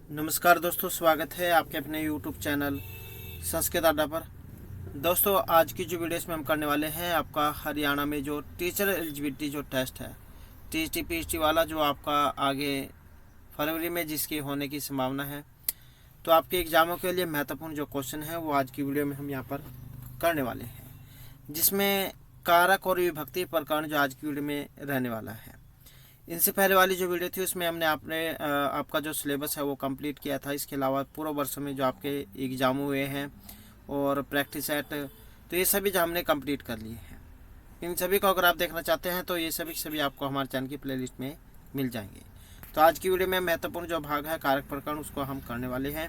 नमस्कार दोस्तों, स्वागत है आपके अपने YouTube चैनल संस्कृत अड्डा पर। दोस्तों, आज की जो वीडियो इसमें हम करने वाले हैं, आपका हरियाणा में जो टीचर एलिजिबिलिटी जो टेस्ट है TST-PST वाला, जो आपका आगे फरवरी में जिसकी होने की संभावना है, तो आपके एग्ज़ामों के लिए महत्वपूर्ण जो क्वेश्चन है वो आज की वीडियो में हम यहाँ पर करने वाले हैं, जिसमें कारक और विभक्ति प्रकरण जो आज की वीडियो में रहने वाला है। इनसे पहले वाली जो वीडियो थी उसमें हमने आपका जो सिलेबस है वो कंप्लीट किया था। इसके अलावा पूर्व वर्षों में जो आपके एग्ज़ाम हुए हैं और प्रैक्टिस सेट, तो ये सभी जो हमने कंप्लीट कर लिए हैं। इन सभी को अगर आप देखना चाहते हैं तो ये सभी आपको हमारे चैनल की प्लेलिस्ट में मिल जाएंगे। तो आज की वीडियो में महत्वपूर्ण जो भाग है कारक प्रकरण, उसको हम करने वाले हैं,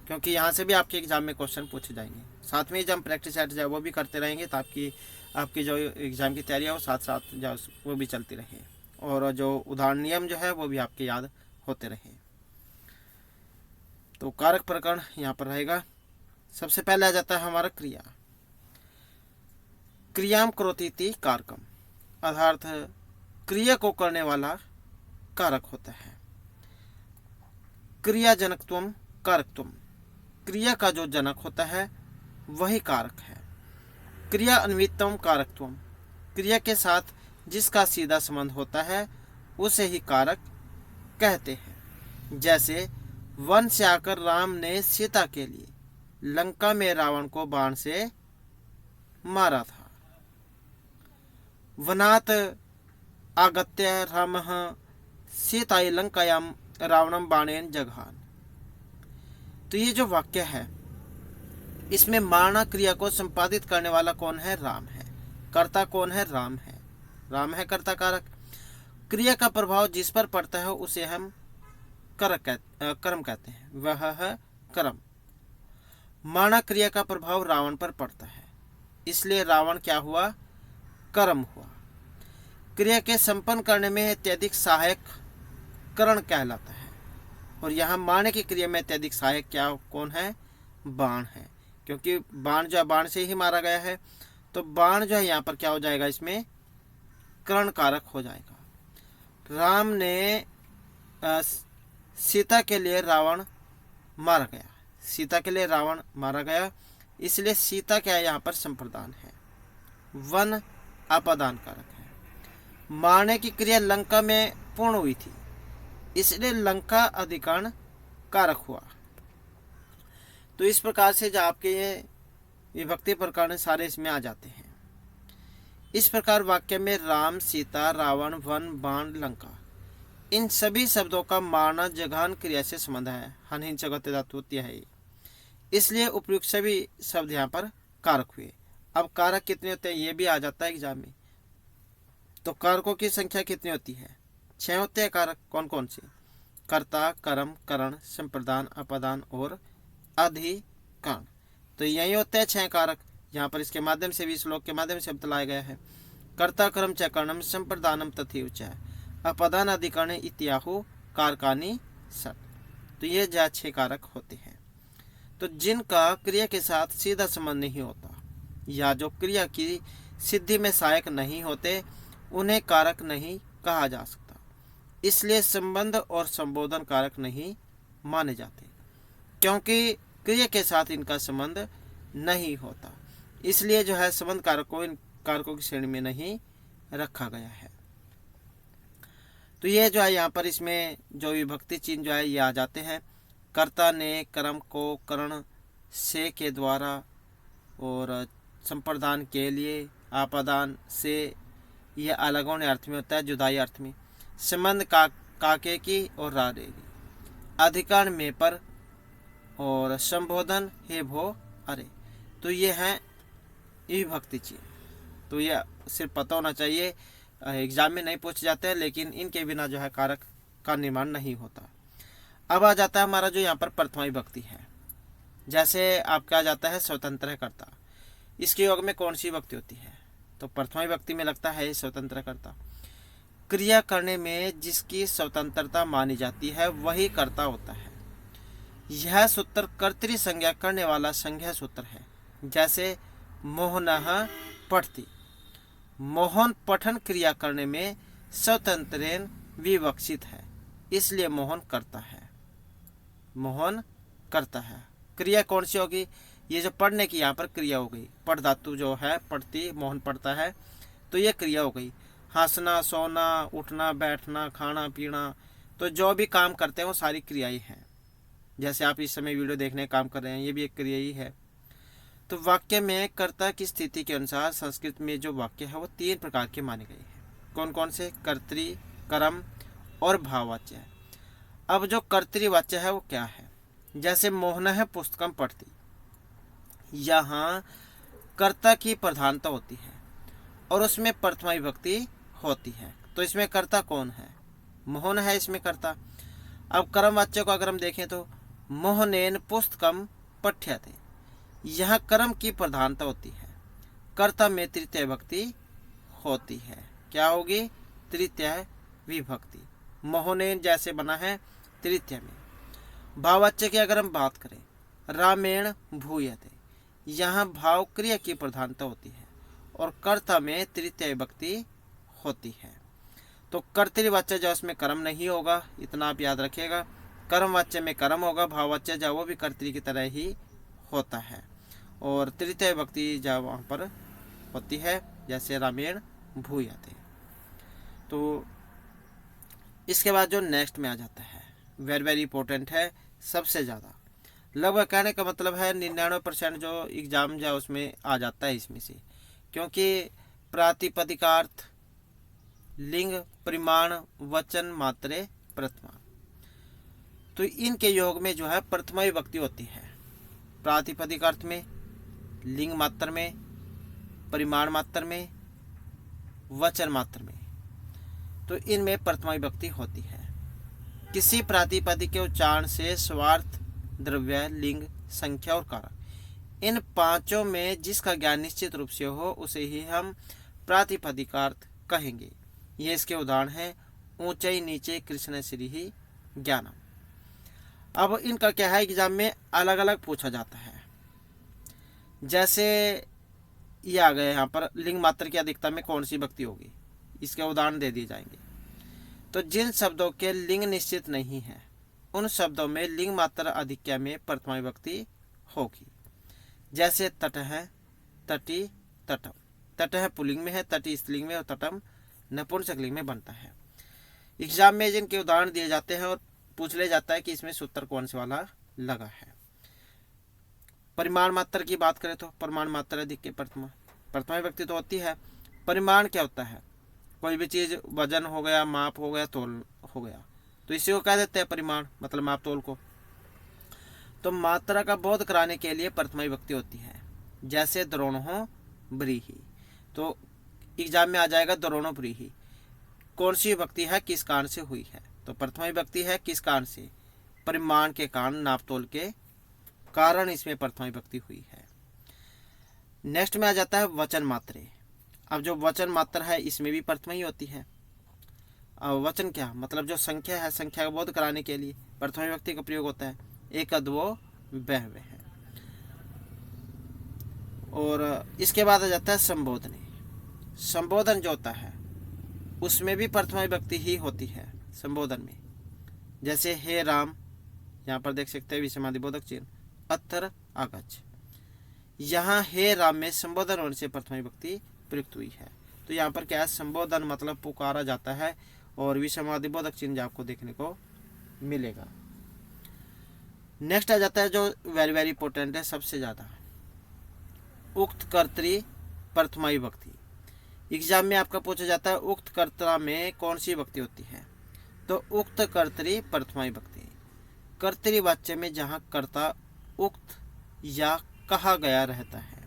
क्योंकि यहाँ से भी आपके एग्ज़ाम में क्वेश्चन पूछे जाएंगे। साथ में जब हम प्रैक्टिस सेट जाए वो भी करते रहेंगे, ताकि आपकी जो एग्ज़ाम की तैयारी है वो साथ साथ जो वो भी चलती रहे, और जो उदाहरण नियम जो है वो भी आपके याद होते रहे। तो कारक प्रकरण यहाँ पर रहेगा। सबसे पहले आ जाता है हमारा क्रिया। क्रियाम करोतीति कारकम, अर्थात क्रिया को करने वाला कारक होता है। क्रिया जनकत्वम कारकत्वम, क्रिया का जो जनक होता है वही कारक है। क्रिया अन्वितम कारकत्वम, क्रिया के साथ जिसका सीधा संबंध होता है उसे ही कारक कहते हैं। जैसे वन से आकर राम ने सीता के लिए लंका में रावण को बाण से मारा था। वनात् आगत्य रामः सीतायै लंकायां रावणं बाणेन जघान। तो ये जो वाक्य है, इसमें मारना क्रिया को संपादित करने वाला कौन है? राम है। कर्ता कौन है? राम है। राम है कर्ता कारक। क्रिया का प्रभाव जिस पर पड़ता है उसे हम कर्म कहते हैं, वह है कर्म। मारना क्रिया का प्रभाव रावण पर पड़ता है, इसलिए रावण क्या हुआ? कर्म हुआ। क्रिया के संपन्न करने में अत्यधिक सहायक करण कहलाता है, और यहाँ मारने की क्रिया में अत्यधिक सहायक क्या कौन है? बाण है, क्योंकि बाण जो है बाण से ही मारा गया है, तो बाण जो है यहाँ पर क्या हो जाएगा? इसमें करण कारक हो जाएगा। राम ने सीता के लिए रावण मारा गया, सीता के लिए रावण मारा गया, इसलिए सीता क्या है? यहाँ पर संप्रदान है। वन अपादान कारक है। मारने की क्रिया लंका में पूर्ण हुई थी, इसलिए लंका अधिकरण कारक हुआ। तो इस प्रकार से जो आपके ये विभक्ति प्रकरण सारे इसमें आ जाते हैं। इस प्रकार वाक्य में राम, सीता, रावण, वन, बाण, लंका, इन सभी शब्दों का मारना जघान क्रिया से संबंध है। हनहीन जगत धातुत्य है, इसलिए उपयुक्त सभी शब्द यहाँ पर कारक हुए। अब कारक कितने होते हैं ये भी आ जाता है एग्जाम में। तो कारकों की संख्या कितनी होती है? 6 होते हैं कारक। कौन कौन से? कर्ता, कर्म, करण, संप्रदान, अपादान और अधिकरण। तो यही होते हैं 6 कारक। यहाँ पर इसके माध्यम से भी, श्लोक के माध्यम से बतलाया गया है। कर्ता कर्म च कर्णम संप्रदानम तथैव च अपादान अधिकरण इत्याहु कारकानि षट्। तो ये 6 कारक होते हैं। तो जिनका क्रिया के साथ सीधा संबंध नहीं होता, या जो क्रिया की सिद्धि में सहायक नहीं होते, उन्हें कारक नहीं कहा जा सकता। इसलिए संबंध और संबोधन कारक नहीं माने जाते, क्योंकि क्रिया के साथ इनका संबंध नहीं होता। इसलिए जो है संबंध कारकों इन कारकों की श्रेणी में नहीं रखा गया है। तो ये जो है यहाँ पर इसमें जो विभक्ति चिन्ह जो है ये आ जाते हैं। कर्ता ने कर्म को करण से के द्वारा, और संप्रदान के लिए, आपादान से, यह अलग होने अर्थ में होता है, जुदाई अर्थ में। संबंध काके की और रारेगी, अधिकरण में पर, और संबोधन हे भो अरे। तो ये हैं विभक्ति चिन्ह। तो ये सिर्फ पता होना चाहिए, एग्जाम में नहीं पूछे जाते हैं, लेकिन इनके बिना जो है कारक का निर्माण नहीं होता। अब आ जाता है हमारा जो यहाँ पर प्रथमा विभक्ति है। जैसे आपका आ जाता है स्वतंत्र कर्ता, इसके योग में कौन सी विभक्ति होती है? तो प्रथमा विभक्ति में लगता है स्वतंत्र कर्ता। क्रिया करने में जिसकी स्वतंत्रता मानी जाती है वही कर्ता होता है। यह सूत्र कर्तृ संज्ञा करने वाला संज्ञा सूत्र है। जैसे मोहनः पठति, मोहन पठन क्रिया करने में स्वतंत्रेण विवक्षित है, इसलिए मोहन करता है। मोहन करता है। क्रिया कौन सी होगी? ये जो पढ़ने की यहाँ पर क्रिया हो गई, पढ़ धातु जो है पढ़ती, मोहन पढ़ता है, तो ये क्रिया हो गई। हंसना, सोना, उठना, बैठना, खाना पीना, तो जो भी काम करते हैं वो सारी क्रियाएं हैं। जैसे आप इस समय वीडियो देखने का काम कर रहे हैं, ये भी एक क्रिया ही है। तो वाक्य में कर्ता की स्थिति के अनुसार संस्कृत में जो वाक्य है वो 3 प्रकार के माने गए हैं। कौन कौन से? कर्तरी, कर्म और भाववाच्य। अब जो कर्तृवाच्य है वो क्या है? जैसे मोहन है पुस्तकम पढ़ती, यहाँ कर्ता की प्रधानता होती है और उसमें प्रथमा विभक्ति होती है। तो इसमें कर्ता कौन है? मोहन है इसमें कर्ता। अब कर्मवाच्य को अगर हम देखें तो मोहनेन पुस्तकम पठ्यते, यहाँ कर्म की प्रधानता होती है, कर्ता में तृतीय विभक्ति होती है। क्या होगी? तृतीय विभक्ति। मोहनेन जैसे बना है तृतीय में। भाववाच्य की अगर हम बात करें, रामेण भूयते, यहाँ भाव क्रिया की प्रधानता होती है और कर्ता में तृतीय विभक्ति होती है। तो कर्तृवाच्य जो उसमें कर्म नहीं होगा, इतना आप याद रखिएगा। कर्मवाच्य में कर्म होगा, भाववाच्य जो वो भी कर्तृ की तरह ही होता है और तृतीय विभक्ति जो वहाँ पर होती है, जैसे रामेण भूयते। तो इसके बाद जो नेक्स्ट में आ जाता है, वेरी वेरी इंपॉर्टेंट है, सबसे ज़्यादा, लगभग कहने का मतलब है 99% जो एग्जाम जो उसमें आ जाता है इसमें से, क्योंकि प्रातिपदिकार्थ, लिंग, परिमाण, वचन, मात्रे, प्रथमा, तो इनके योग में जो है प्रथमा विभक्ति होती है। प्रातिपदिक अर्थ में, लिंग मात्र में, परिमाण मात्र में, वचन मात्र में, तो इनमें प्रथमा विभक्ति होती है। किसी प्रातिपदिक के उच्चारण से स्वार्थ, द्रव्य, लिंग, संख्या और कारक, इन पांचों में जिसका ज्ञान निश्चित रूप से हो उसे ही हम प्रातिपदिकार्थ कहेंगे। ये इसके उदाहरण हैं, ऊंचाई, नीचे, कृष्ण श्री ही ज्ञानम। अब इनका क्या है, एग्जाम में अलग अलग पूछा जाता है। जैसे ये आ गए यहाँ पर, लिंग मात्र की अधिकता में कौन सी विभक्ति होगी, इसके उदाहरण दे दिए जाएंगे। तो जिन शब्दों के लिंग निश्चित नहीं है उन शब्दों में लिंग मात्र अधिक्य में प्रथमा विभक्ति होगी। जैसे तट है, तटी, तटम। तट है पुल्लिंग में है, तटी स्त्रीलिंग में और तटम नपुंसकलिंग में बनता है। एग्जाम में जिनके उदाहरण दिए जाते हैं और पूछ ले जाता है कि इसमें सूत्र कौन से वाला लगा है। परिमाण मात्र की बात करें तो परिमाण मात्र अधिक्य प्रथमा विभक्ति तो होती है। परिमाण क्या होता है? कोई भी चीज, वजन हो गया, माप हो गया, तोल हो गया, तो इसी को कह देते हैं परिमाण, मतलब माप तोल को। तो मात्रा का बोध कराने के लिए प्रथमा विभक्ति होती है। जैसे द्रोणो ब्रीहि, तो एग्जाम में आ जाएगा द्रोणो ब्रीहि, कौन सी विभक्ति है, किस कारण से हुई है? तो प्रथमा विभक्ति है, किस कारण से? परिमाण के कारण, नापतोल के कारण इसमें प्रथमा विभक्ति हुई है। नेक्स्ट में आ जाता है वचन मात्रे। अब जो वचन मात्र है इसमें भी प्रथमा ही होती है। अब वचन क्या, मतलब जो संख्या है, संख्या का बोध कराने के लिए प्रथमा विभक्ति का प्रयोग होता है। एक अद्वो बहवे है। और इसके बाद आ जाता है संबोधन। संबोधन जो होता है उसमें भी प्रथमा विभक्ति ही होती है संबोधन में। जैसे हे राम, यहाँ पर देख सकते हैं विषमादिबोधक चिन्ह, अत्तर आगच्छ, यहाँ हे राम में संबोधन होने से प्रथमा विभक्ति प्रयुक्त हुई है। तो यहाँ पर क्या है, संबोधन मतलब पुकारा जाता है और विषमादिबोधक चिन्ह आपको देखने को मिलेगा। नेक्स्ट आ जाता है जो वेरी वेरी इंपॉर्टेंट है, सबसे ज्यादा, उक्त कर्तरी प्रथमा विभक्ति। एग्जाम में आपका पूछा जाता है उक्त कर्ता में कौन सी विभक्ति होती है? तो उक्त कर्तरी प्रथमा विभक्ति। कर्तृवाच्य में जहाँ कर्ता उक्त या कहा गया रहता है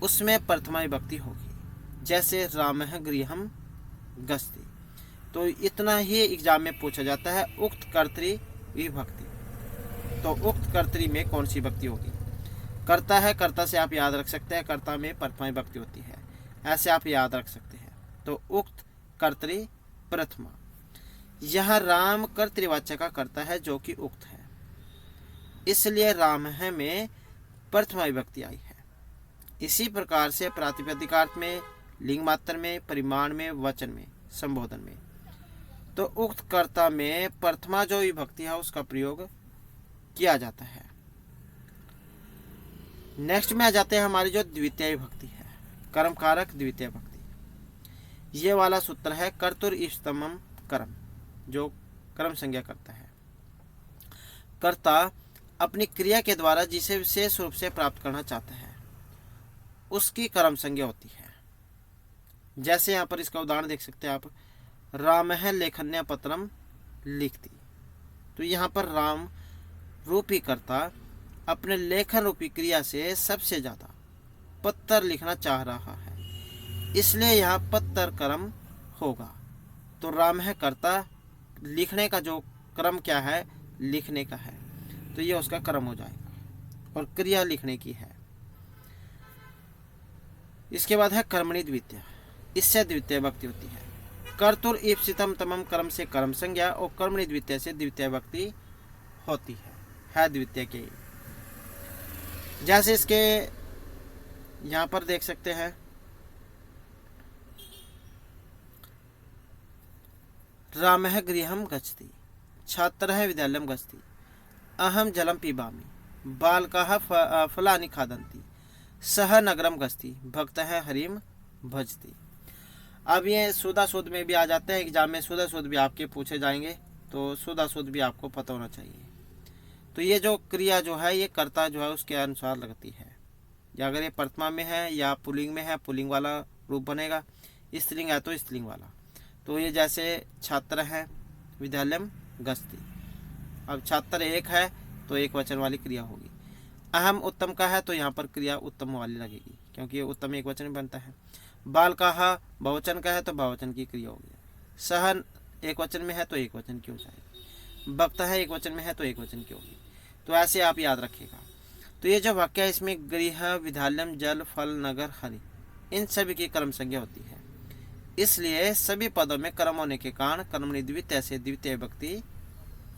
उसमें प्रथमा विभक्ति होगी। जैसे रामः गृहं गच्छति, तो इतना ही एग्जाम में पूछा जाता है उक्त कर्तरी विभक्ति। तो उक्त कर्तरी में कौन सी विभक्ति होगी? कर्ता है, कर्ता से आप याद रख सकते हैं, कर्ता में प्रथमा विभक्ति होती है, ऐसे आप याद रख सकते हैं। तो उक्त कर्तरी प्रथमा। यह राम कर्तृवाच्य का कर्ता है जो कि उक्त है, इसलिए राम है में प्रथमा विभक्ति आई है। इसी प्रकार से प्रातिपदिकार्थ में, लिंग मात्र में, परिमाण में, वचन में, संबोधन में, तो उक्त कर्ता में प्रथमा जो विभक्ति है उसका प्रयोग किया जाता है। नेक्स्ट में आ जाते हैं हमारी जो द्वितीय विभक्ति है, कर्म कारक द्वितीय विभक्ति। ये वाला सूत्र है कर्तुर इष्टतमम कर्म, जो कर्म संज्ञा करता है। कर्ता अपनी क्रिया के द्वारा जिसे विशेष रूप से प्राप्त करना चाहता है उसकी कर्म संज्ञा होती है। जैसे यहाँ पर इसका उदाहरण देख सकते हैं आप, राम है लेखन्या पत्रम लिखती। तो यहाँ पर राम रूपी कर्ता अपने लेखन रूपी क्रिया से सबसे ज्यादा पत्र लिखना चाह रहा है, इसलिए यहाँ पत्र कर्म होगा। तो राम है कर्ता, लिखने का जो क्रम क्या है, लिखने का है, तो ये उसका कर्म हो जाएगा और क्रिया लिखने की है। इसके बाद है कर्मणि द्वितीय, इससे द्वितीय विभक्ति होती है। कर्तुर ईप्सितम तमम कर्म से कर्म संज्ञा और कर्मणि द्वितीय से द्वितीय विभक्ति होती है द्वितीय के। जैसे इसके यहाँ पर देख सकते हैं, रामः गृहं गच्छति, छात्रः विद्यालयं गच्छति, अहं जलं पिबामि, बालकाः फलानि खादन्ति, सः नगरं गच्छति, भक्तः हरिं भजति। अब ये सुधा शुद्ध में भी आ जाते हैं, एग्जाम में सुधा शुद्ध भी आपके पूछे जाएंगे, तो सुधा शुद्ध भी आपको पता होना चाहिए। तो ये जो क्रिया जो है ये कर्ता जो है उसके अनुसार लगती है, या अगर ये प्रथमा में है या पुल्लिंग में है, पुल्लिंग वाला रूप बनेगा, स्त्रीलिंग है तो स्त्रीलिंग वाला। तो ये जैसे छात्र है विद्यालयम गच्छति, अब छात्र एक है तो एक वचन वाली क्रिया होगी। अहम उत्तम का है तो यहाँ पर क्रिया उत्तम वाली लगेगी, क्योंकि ये उत्तम एक वचन बनता है। बाल का बहुवचन का है तो बहुवचन की क्रिया होगी। सहन एक वचन में है तो एक वचन की हो जाएगी। भक्त है एक वचन में है तो एक वचन की होगी। तो ऐसे आप याद रखिएगा। तो ये जो वाक्य है इसमें गृह, विद्यालयम, जल, फल, नगर, हरि, इन सभी की कर्म संज्ञा होती है, इसलिए सभी पदों में कर्म होने के कारण कर्मणि द्वितीय से द्वितीय विभक्ति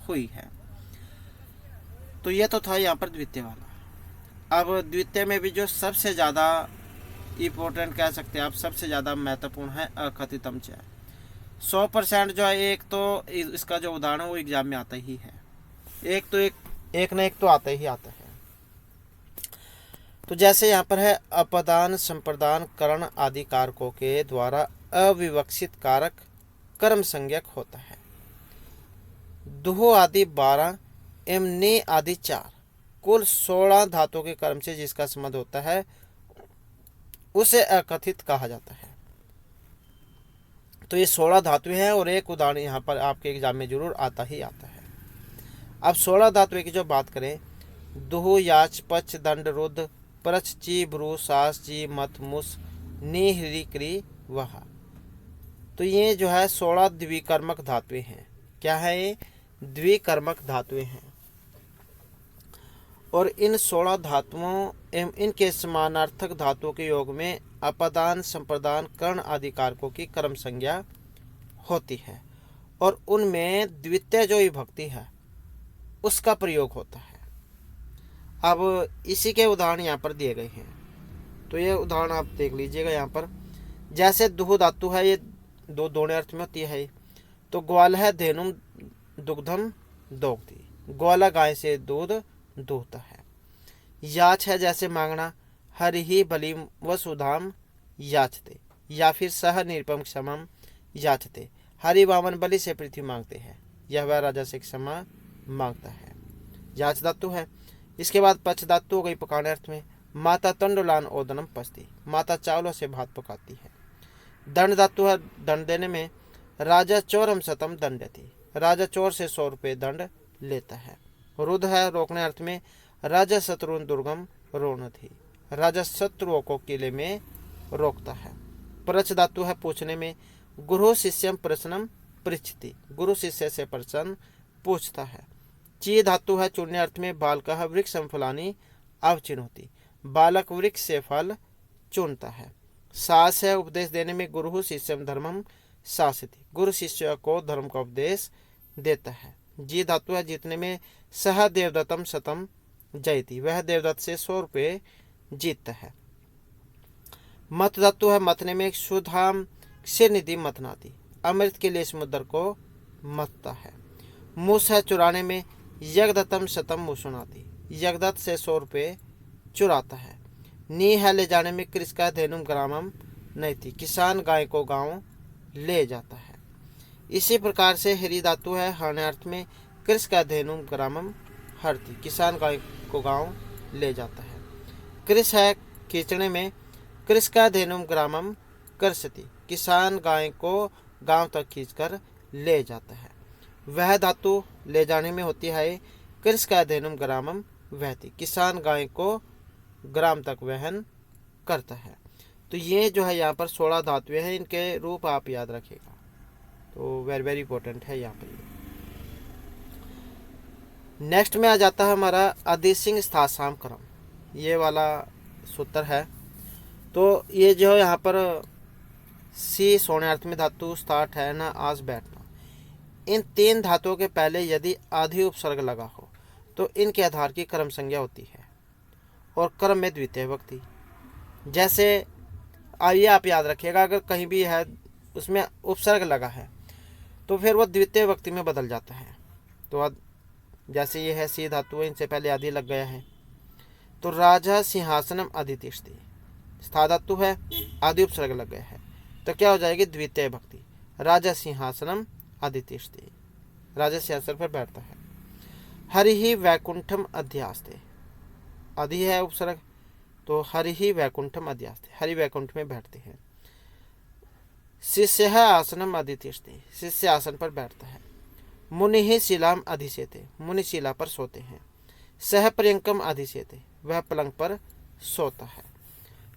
हुई है। तो ये तो था यहाँ पर द्वितीय वाला। अब द्वितीय में भी जो सबसे ज़्यादा इम्पोर्टेंट कह सकते हैं आप, सबसे ज़्यादा महत्वपूर्ण है अकथितम च। 100% जो है, एक तो इसका जो उदाहरण है वो एग्जाम में आता ही है, एक न एक तो आता ही आता है। तो जैसे यहाँ पर है अपदान, संप्रदान, करण आदि कारकों के द्वारा अविवक्षित कारक कर्म संज्ञक होता है। दुहो आदि 12 एवं ने आदि 4, कुल 16 धातुओं के कर्म से जिसका संबंध होता है उसे अकथित कहा जाता है। तो ये 16 धातुएं हैं और एक उदाहरण यहाँ पर आपके एग्जाम में जरूर आता ही आता है। अब 16 धातुएं की जो बात करें, दुहु, याच, पच, दंड, रुद्र, प्रच, ची, ब्रू, सास, जी, मत, मुस, नी, हृ, क्री, वह। तो ये जो है 16 द्विकर्मक धातुएं हैं। क्या है ये? द्विकर्मक धातुएं हैं। और इन 16 धातुओं एवं इनके समानार्थक धातुओं के योग में अपदान, संप्रदान, कर्ण आदि कारकों की कर्म संज्ञा होती है और उनमें द्वितीय जो विभक्ति है उसका प्रयोग होता है। अब इसी के उदाहरण यहाँ पर दिए गए हैं, तो ये उदाहरण आप देख लीजिएगा। यहाँ पर जैसे दुहु धातु है, ये दो दोने अर्थ में होती है। तो ग्वाल है धेनुम दुग्धम दोग्धी, ग्वाला गाय से दूध दूहता है। याच है जैसे मांगना, हरि ही बलिम वसुधाम याचते, या फिर सह निरुपम क्षमम याचते, हरि वामन बलि से पृथ्वी मांगते हैं, यह वह राजा से क्षमा मांगता है। याच धातु है। इसके बाद पच धातु हो गई पकाने अर्थ में। माता तंडुलान ओदनम पचती, माता चावलों से भात पकाती है। दंड धातु है दंड देने में। राजा चोरम शतम दंडती, राजा चोर से 100 रुपये दंड लेता है। रुद्ध है रोकने अर्थ में। राजा शत्रुन दुर्गम रोणधि, राजा शत्रुओं को किले में रोकता है। प्रच धातु है पूछने में। गुरु शिष्यम प्रश्नम पृच्छति, गुरु शिष्य से प्रश्न पूछता है। ची धातु है चुनने अर्थ में। बालकः वृक्षम फलानि अवचिनोति, बालक वृक्ष से फल चुनता है। सास है उपदेश देने में। गुरु शिष्यम धर्मम शासिति, गुरु शिष्य को धर्म का उपदेश देता है। जी धातु है जीतने में। सह देवदत्तम शतम जयति, वह देवदत्त से 100 रुपये जीतता है। मत धातु है मतने में। सुधाम क्षीरनिधि मतनाति, अमृत के लिए समुद्र को मतता है। मूस है चुराने में। यगदत्तम शतम मुसुनाति, यगदत्त से 100 रुपये चुराता है। नी है ले जाने में, कृष का धेनुम ग्रामम नहीं थी, किसान गाय को गांव ले जाता है। इसी प्रकार से हरि धातु है हरणार्थ में, कृष का धेनुम ग्रामम हरती, किसान गाय को गांव ले जाता है। कृष है खींचने में, कृष का धेनुम ग्रामम कर्षति, किसान गाय को गांव तक खींचकर ले जाता है। वह धातु ले जाने में होती है, कृष का धेनुम ग्रामम वहती, किसान गाय को ग्राम तक वहन करता है। तो ये जो है यहाँ पर 16 धातुएं हैं, इनके रूप आप याद रखिएगा, तो वेरी वेरी इंपॉर्टेंट है यहाँ पर। नेक्स्ट में आ जाता है हमारा अधिसिंग स्थासाम क्रम, ये वाला सूत्र है। तो ये जो यहाँ पर सी सोने में धातु स्टार्ट है ना, आज बैठना, इन 3 धातुओं के पहले यदि आधि उपसर्ग लगा हो तो इनके आधार की क्रम संज्ञा होती है और क्रम में द्वितीय विभक्ति। जैसे ये आप याद रखिएगा, अगर कहीं भी है उसमें उपसर्ग लगा है तो फिर वो द्वितीय विभक्ति में बदल जाता है। तो जैसे ये है सी धातु, इनसे पहले आदि लग गया है, तो राजा सिंहासनम अधितिष्ठति, स्था धातु है, आदि उपसर्ग लग गया है, तो क्या हो जाएगी द्वितीय विभक्ति, राजा सिंहासनम अधितिष्ठति, राजा सिंहासन पर बैठता है। हरि ही वैकुंठम अध्यास्ते, आदि है उपसर्ग, तो हरि ही वैकुंठम अध्यास्ते, हरि वैकुंठ में बैठते हैं। शिष्य है आसनम अधितिष्ठति, शिष्य आसन पर बैठता है। मुनि ही शिलाम अधिसेते, मुनि शिला पर सोते हैं। सह प्रियंकम अधिसेते, वह पलंग पर सोता है।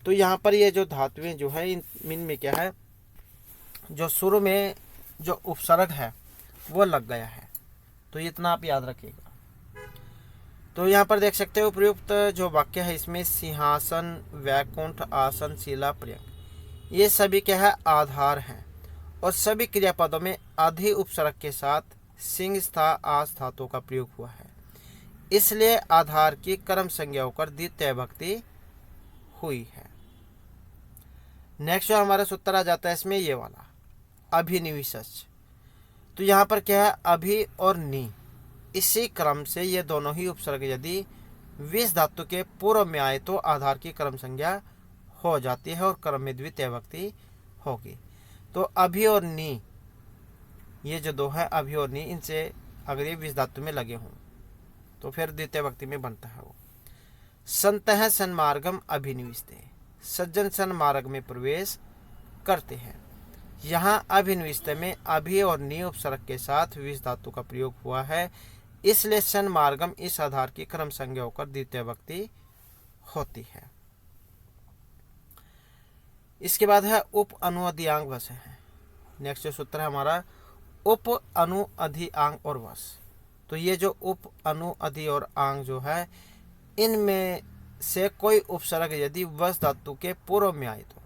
तो यहाँ पर ये जो धातुएं जो है इनमें क्या है, जो शुरू में जो उपसर्ग है वो लग गया है, तो इतना आप याद रखिएगा। तो यहाँ पर देख सकते हो उपयुक्त जो वाक्य है इसमें सिंहासन, वैकुंठ, आसन, शिला, प्रियंक, ये सभी क्या है आधार हैं, और सभी क्रियापदों में आधि उपसर्ग के साथ सिंह स्था आस धातु का प्रयोग हुआ है, इसलिए आधार की कर्म संज्ञा होकर द्वितीय विभक्ति हुई है। नेक्स्ट जो हमारा सूत्र आ जाता है इसमें ये वाला अभिनिविशच। तो यहाँ पर क्या है, अभि और नि, इसी क्रम से ये दोनों ही उपसर्ग यदि विष धातु के पूर्व में आए तो आधार की कर्म संज्ञा हो जाती है और क्रम में द्वितीय विभक्ति होगी। तो अभि और नि, ये जो दो है अभि और नि, इनसे अगर ये विष धातु में लगे हों तो फिर द्वितीय विभक्ति में बनता है वो। संतः सन्मार्गम अभिनिविशते, सज्जन सन्मार्ग में प्रवेश करते हैं। यहाँ अभिनिविष्ट में अभि और नि उपसर्ग के साथ विष धातु का प्रयोग हुआ है, इसलिए सन्मार्गम इस आधार की क्रम संज्ञा होकर द्वितीय विभक्ति होती है। इसके बाद है उप अनुअधियांग वश है। नेक्स्ट जो सूत्र है हमारा उप अनु अधि आंग और वश। तो ये जो उप अनु अधि और आंग जो है, इनमें से कोई उपसर्ग यदि वश धातु के पूर्व में आए तो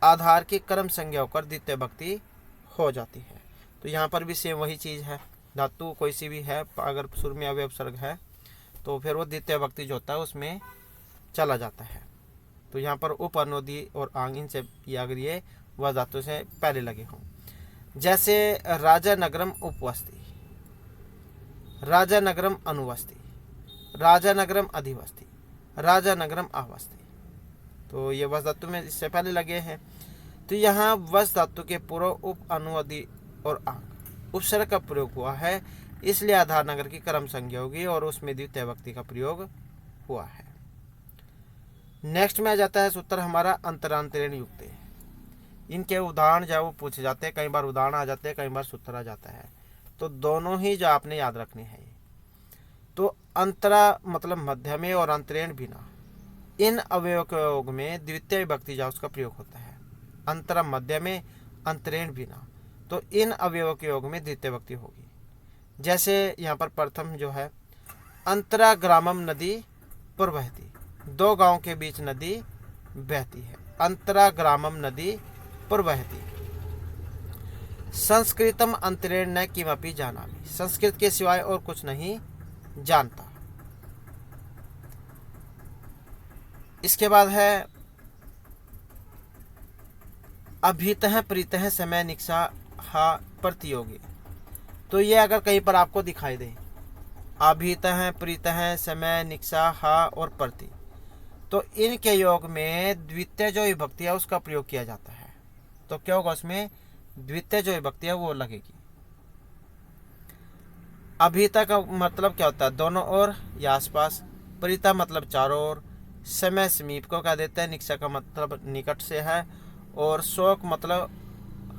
आधार की कर्म संज्ञा होकर द्वितीय विभक्ति हो जाती है। तो यहाँ पर भी सेम वही चीज़ है, धातु कोई सी भी है अगर शुरू में अव्यय उपसर्ग है तो फिर वो द्वितीय विभक्ति जो होता है उसमें चला जाता है। तो यहाँ पर उप अनुधि और आंग, इनसे अगर ये वह धातु से पहले लगे हों, जैसे राजा नगरम उपवस्ती, राजा नगरम अनुवस्ती, राजा नगरम अधिवस्ती, राजा नगरम आवस्ती, तो ये वश धातु में इससे पहले लगे हैं। तो यहाँ वश धातु के पूर्व उप अनुअधि और आंग उपसर्ग का प्रयोग हुआ है, इसलिए आधार नगर की कर्म संज्ञा होगी और उसमें द्वितीय विभक्ति का प्रयोग हुआ है। नेक्स्ट में आ जाता है सूत्र हमारा अंतरांतरण युक्त। इनके उदाहरण जो वो पूछे जाते हैं, कई बार उदाहरण आ जाते हैं, कई बार सूत्र आ जाता है, तो दोनों ही जो आपने याद रखने हैं। तो अंतरा मतलब मध्य में और अंतरेण बिना, इन अवयव के योग में द्वितीय विभक्ति जा उसका प्रयोग होता है। अंतरा मध्य में, अंतरेण बिना, तो इन अवयव के योग में द्वितीय विभक्ति होगी। जैसे यहाँ पर प्रथम जो है अंतरा ग्रामम नदी प्रवहती, 2 गांव के बीच नदी बहती है। अंतरा ग्रामम नदी प्रवहती। संस्कृतम अंतरेण न किमपि जानामि, संस्कृत के सिवाय और कुछ नहीं जानता। इसके बाद है अभीतः प्रीतः समय निक्षा प्रतियोगी। तो ये अगर कहीं पर आपको दिखाई दे अभीत हैं, प्रीत हैं, समय, निक्षा, हा और प्रति। तो इनके योग में द्वितीय जो विभक्ति है उसका प्रयोग किया जाता है। तो क्या होगा उसमें, द्वितीय जो विभक्ति है वो लगेगी। अभीता का मतलब क्या होता है, दोनों ओर या आसपास। प्रीता मतलब चारों ओर। समय समीप को कह देते हैं। निक्षा का मतलब निकट से है। और शोक मतलब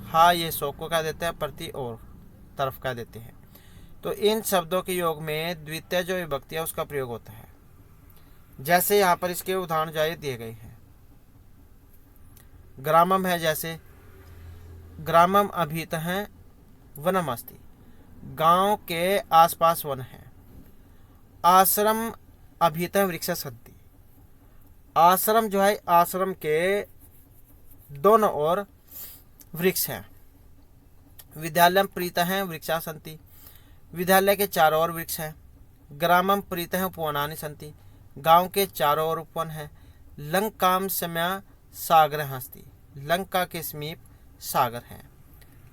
हा, ये शोक को कह देते हैं। प्रति और तरफ कह देते हैं। तो इन शब्दों के योग में द्वितीय जो विभक्ति है उसका प्रयोग होता है। जैसे यहाँ पर इसके उदाहरण जाए दिए गए हैं। ग्रामम है, जैसे ग्रामम अभीत है वनम अस्ति, गांव के आसपास वन है। आश्रम अभीत वृक्ष सन्ति, आश्रम जो है आश्रम के दोनों ओर वृक्ष है। विद्यालय प्रीत है वृक्षा सन्ति, विद्यालय के चारों ओर वृक्ष है। ग्रामम प्रीत है उपवनानि सन्ति, गांव के चारों ओर उपवन है। लंकाम समय सागर हस्ति, लंका के समीप सागर है।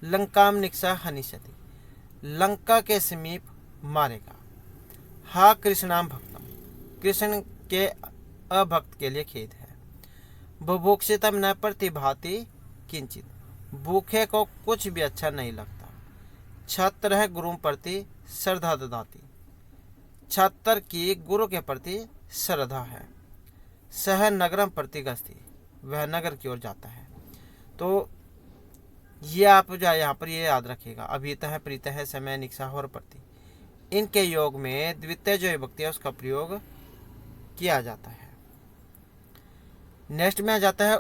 लंकाम निक्षा हनिष्यति, लंका के समीप मारेगा। हा कृष्णाम भक्तम, कृष्ण के अभक्त के लिए खेद है। बुभुक्षितम न प्रतिभाति किंचित, भूखे को कुछ भी अच्छा नहीं लगता। छात्र है गुरु प्रति श्रद्धा ददाति, छात्र की गुरु के प्रति श्रद्धा है। सह नगरम प्रति गस्ती, वह नगर की ओर जाता है। तो ये आप जो है यहाँ पर ये याद रखिएगा। अभीत है, प्रीत है, समय, निक्षा और प्रति, इनके योग में द्वितीय जो विभक्ति है उसका प्रयोग किया जाता है। नेक्स्ट में आ जाता है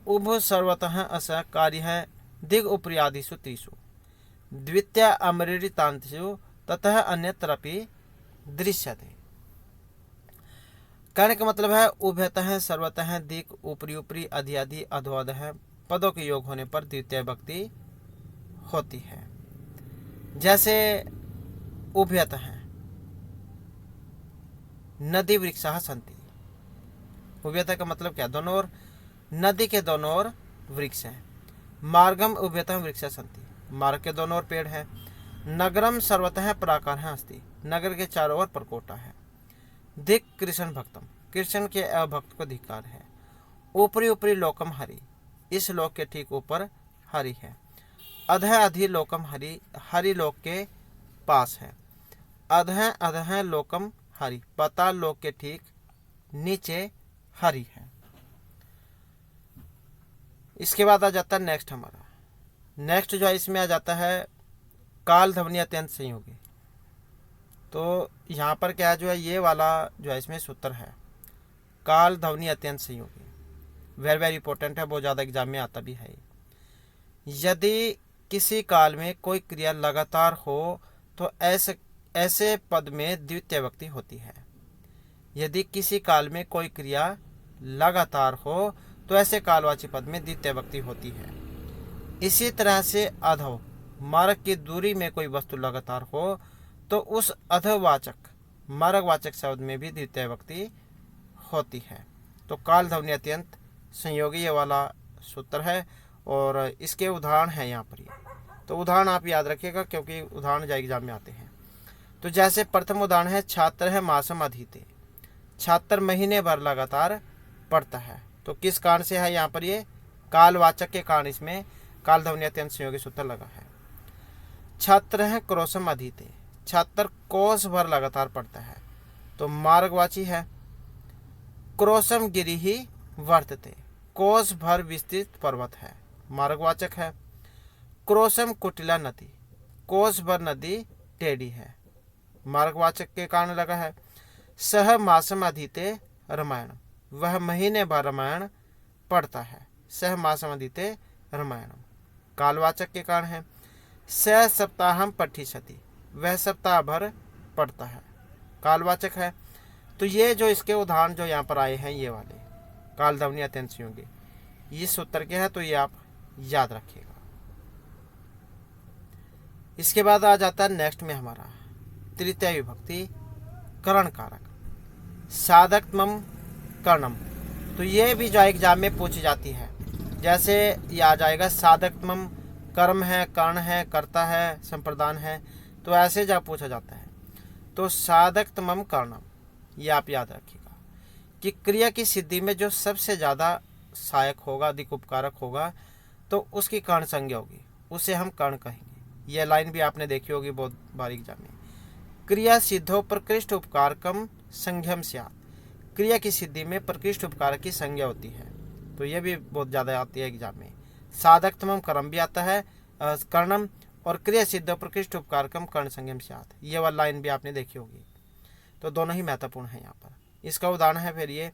उभ सर्वतः अस कार्य है दिग उपरियादिषु त्रिषु, द्वितीय अमृतांतु ततः अन्यत्रपि दृश्यते। कहने का मतलब है उभयतः, सर्वतः, दिक, ऊपरी ऊपरी, अधि अधि, अधोअधः पदों के योग होने पर द्वितीय विभक्ति होती है। जैसे उभयतः नदी वृक्षाः सन्ति, उभयतः का मतलब क्या, दोनों ओर, नदी के दोनों ओर वृक्ष है। मार्गम उभयतः वृक्षा सन्ति, मार्ग के दोनों ओर पेड़ है। नगरम सर्वतः प्राकार है अस्ति, नगर के चारों ओर परकोटा है। दिक कृष्ण भक्तम, कृष्ण के अभक्त को धिक्कार है। ऊपरी ऊपरी लोकम हरि, इस लोक के ठीक ऊपर हरि है। अधः अधि लोकम हरि, हरि लोक के पास है। अधः अधः लोकम हरि, पाताल लोक के ठीक नीचे हरि है। इसके बाद आ जाता है नेक्स्ट हमारा। नेक्स्ट जो है इसमें आ जाता है काल ध्वनि अत्यंत संयोगी। तो यहाँ पर क्या जो है ये वाला जो है इसमें सूत्र है काल ध्वनि अत्यंत संयोगी, वेरी वेरी इंपॉर्टेंट है, बहुत ज़्यादा एग्जाम में आता भी है। यदि किसी काल में कोई क्रिया लगातार हो तो ऐसे पद में द्वितीय विभक्ति होती है। यदि किसी काल में कोई क्रिया लगातार हो तो ऐसे कालवाची पद में द्वितीय विभक्ति होती है। इसी तरह से अधव, मार्ग की दूरी में कोई वस्तु लगातार हो तो उस अधवाचक मार्गवाचक शब्द में भी द्वितीय विभक्ति होती है। तो काल ध्वनि अत्यंत संयोगी ये वाला सूत्र है और इसके उदाहरण हैं यहाँ पर ये। तो उदाहरण आप याद रखिएगा क्योंकि उदाहरण जो एग्जाम में आते हैं। तो जैसे प्रथम उदाहरण है छात्र है मासम अधीते, छात्र महीने भर लगातार पढ़ता है। तो किस कारण से है यहाँ पर ये, कालवाचक के कारण इसमें काल ध्वनि अत्यंत संयोगी सूत्र लगा है। छात्र है क्रोशम अधीते, छात्र कोस भर लगातार पढ़ता है। तो मार्गवाची है। क्रोशम गिरि ही वर्तते, कोस भर विस्तृत पर्वत है, मार्गवाचक है। क्रोशम कुटिला नदी, कोस भर नदी टेढ़ी है, मार्गवाचक के कारण लगा है। सह मासम अधीते रामायण, वह महीने भर रामायण पढ़ता है। सह मासम अधीते रामायणम, कालवाचक के कारण है। स सप्ताहम पठिष्यति, वह सप्ताह भर पढ़ता है, कालवाचक है। तो ये जो इसके उदाहरण जो यहाँ पर आए हैं ये वाले काल ध्वनि अत्यंत संयोगी, ये सूत्र के हैं, तो ये आप याद रखिएगा। इसके बाद आ जाता है नेक्स्ट में हमारा तृतीय विभक्ति करण कारक, साधकत्वम कर्णम। तो ये भी जो एग्जाम में पूछी जाती है। जैसे ये आ जाएगा साधकत्वम, कर्म है, कर्ण है, कर्ता है, संप्रदान है। तो ऐसे जब पूछा जाता है तो साधकतमम कर्णम, ये आप याद रखिएगा कि क्रिया की सिद्धि में जो सबसे ज़्यादा सहायक होगा, अधिक उपकारक होगा, तो उसकी कर्ण संज्ञा होगी, उसे हम कर्ण कहेंगे। यह लाइन भी आपने देखी होगी बहुत बार एग्जाम में। क्रिया सिद्धो प्रकृष्ट उपकारकम संज्ञम स्यात्, क्रिया की सिद्धि में प्रकृष्ट उपकारक की संज्ञा होती है, तो यह भी बहुत ज़्यादा आती है एग्जाम में। साधकतमम कर्म भी आता है कर्णम, और क्रिया सिद्ध प्रकृष्ट उपकारकम कर्ण संज्ञम स्यात्, ये वाला लाइन भी आपने देखी होगी। तो दोनों ही महत्वपूर्ण है यहाँ पर। इसका उदाहरण है फिर ये,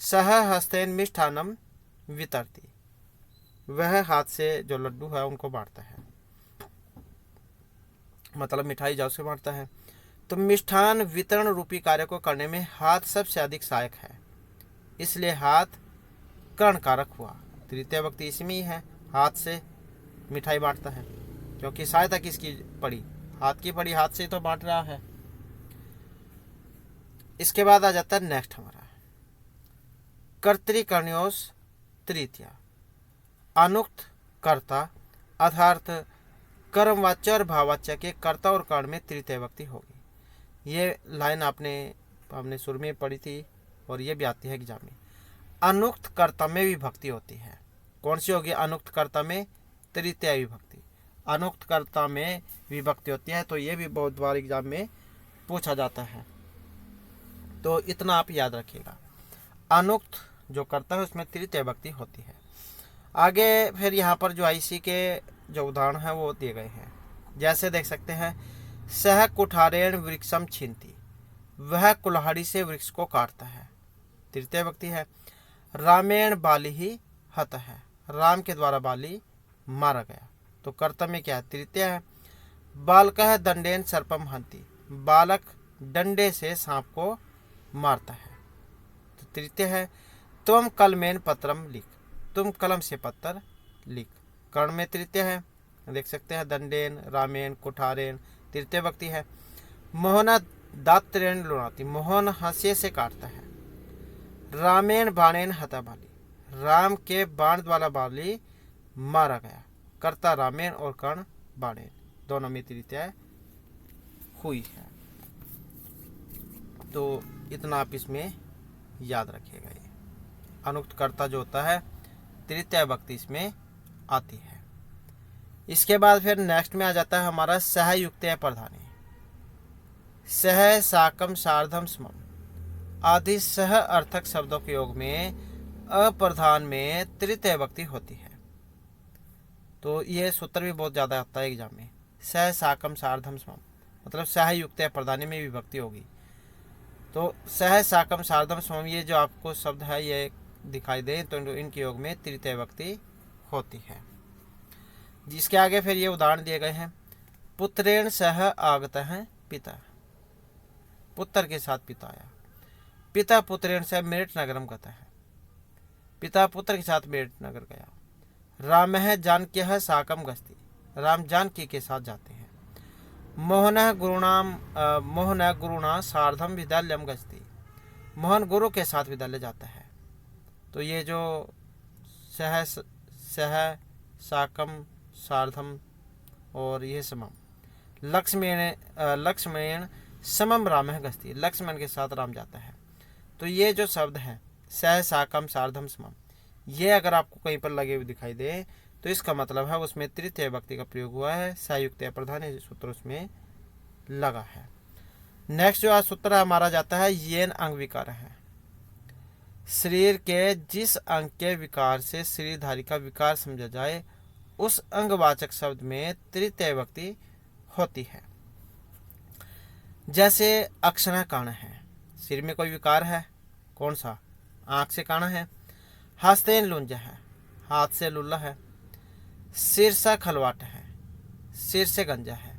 सह हस्तेन मिष्ठानम वितरती, वह हाथ से जो लड्डू है उनको बांटता है, मतलब मिठाई जाओ से बांटता है। तो मिष्ठान वितरण रूपी कार्य को करने में हाथ सबसे अधिक सहायक है, इसलिए हाथ कर्ण कारक हुआ। तृतीय व्यक्ति इसमें ही है, हाथ से मिठाई बांटता है, क्योंकि सहायता किसकी पड़ी, हाथ की पड़ी, हाथ से तो बांट रहा है। इसके बाद आ जाता है नेक्स्ट हमारा कर्तृकर्ण्योस तृतीया, अनुक्त कर्ता अर्थात कर्मवाच्य और भाववाच्य के कर्ता और कर्ण में तृतीय व्यक्ति होगी। ये लाइन हमने शुरू में पढ़ी थी और ये भी आती है एग्जाम में। अनुक्त कर्ता में विभक्ति होती है, कौन सी होगी, अनुक्त कर्ता में तृतीय विभक्ति। अनुक्त कर्ता में विभक्ति होती है, तो ये भी बहुत बार एग्जाम में पूछा जाता है, तो इतना आप याद रखिएगा। अनुक्त जो कर्ता है उसमें तृतीय विभक्ति होती है। आगे फिर यहाँ पर जो आईसी के जो उदाहरण है वो दिए गए हैं, जैसे देख सकते हैं, सह कुठारेण वृक्षम छीनती, वह कुल्हाड़ी से वृक्ष को काटता है, तृतीय विभक्ति है। रामेण बाली ही हत है, राम के द्वारा बाली मारा गया, तो कर्ता में क्या है, तृतीय है। बालकः दंडेन सर्पम हंति, बालक डंडे से सांप को मारता है, तो तृतीय है। तुम कलमेन पत्रम लिख, तुम कलम से पत्थर लिख, कर्ण में तृतीय है, देख सकते हैं, दंडेन, रामेन, कुठारेन, तृतीय व्यक्ति है। मोहना दात्रेण लुणाती, मोहन हंसिये से काटता है। रामेन बाणेन हता बाली, राम के बाण द्वारा बाली मारा गया, कर्ता रामेन और कर्ण बाणेन, दोनों में तृतीय हुई है। तो इतना आप इसमें याद रखिएगा। ये अनुक्त कर्ता जो होता है तृतीय विभक्ति इसमें आती है। इसके बाद फिर नेक्स्ट में आ जाता है हमारा सहयुक्त प्रधानी, सह साकम सार्धम समम आदि सह अर्थक शब्दों के योग में अप्रधान में तृतीय विभक्ति होती है। तो ये सूत्र भी बहुत ज़्यादा आता है एग्जाम में, सह साकम सार्धम समम, मतलब सहयुक्त प्रधानी में विभक्ति होगी। तो सह साकम सार्धम समम, ये जो आपको शब्द है ये दिखाई दे तो इनके योग में तृतीय विभक्ति होती है। जिसके आगे फिर ये उदाहरण दिए गए हैं, पुत्रेण सह आगत है पिता, पुत्र के साथ पिता आया। पिता पुत्रेण सह मेरठ नगरम गता है, पिता पुत्र के साथ मेरठ नगर गया। राम है जानकी साकम गस्ती, राम जानकी के साथ जाते हैं। मोहन गुरुणा सार्धम विद्यालयम गस्ती, मोहन गुरु के साथ विद्यालय जाता है। तो ये जो सह साकम सार्धम और ये समम, लक्ष्मण समम राम है गस्ती, लक्ष्मण के साथ राम जाता है। तो ये जो शब्द है सह साकम सार्धम समम, ये अगर आपको कहीं पर लगे हुए दिखाई दे तो इसका मतलब है उसमें तृतीय विभक्ति का प्रयोग हुआ है, सहयुक्त प्रधान सूत्र उसमें लगा है। नेक्स्ट जो आज सूत्र हमारा जाता है, येन अंग विकार है, शरीर के जिस अंग के विकार से शरीरधारी का विकार समझा जाए उस अंगवाचक शब्द में तृतीय विभक्ति होती है। जैसे अक्षण काण है, सिर में कोई विकार है, कौन सा, आंख से काणा है। हस्तेन लुंज है, हाथ से लुल्ला है। सिरसा खलवाट है, सिर से गंजा है।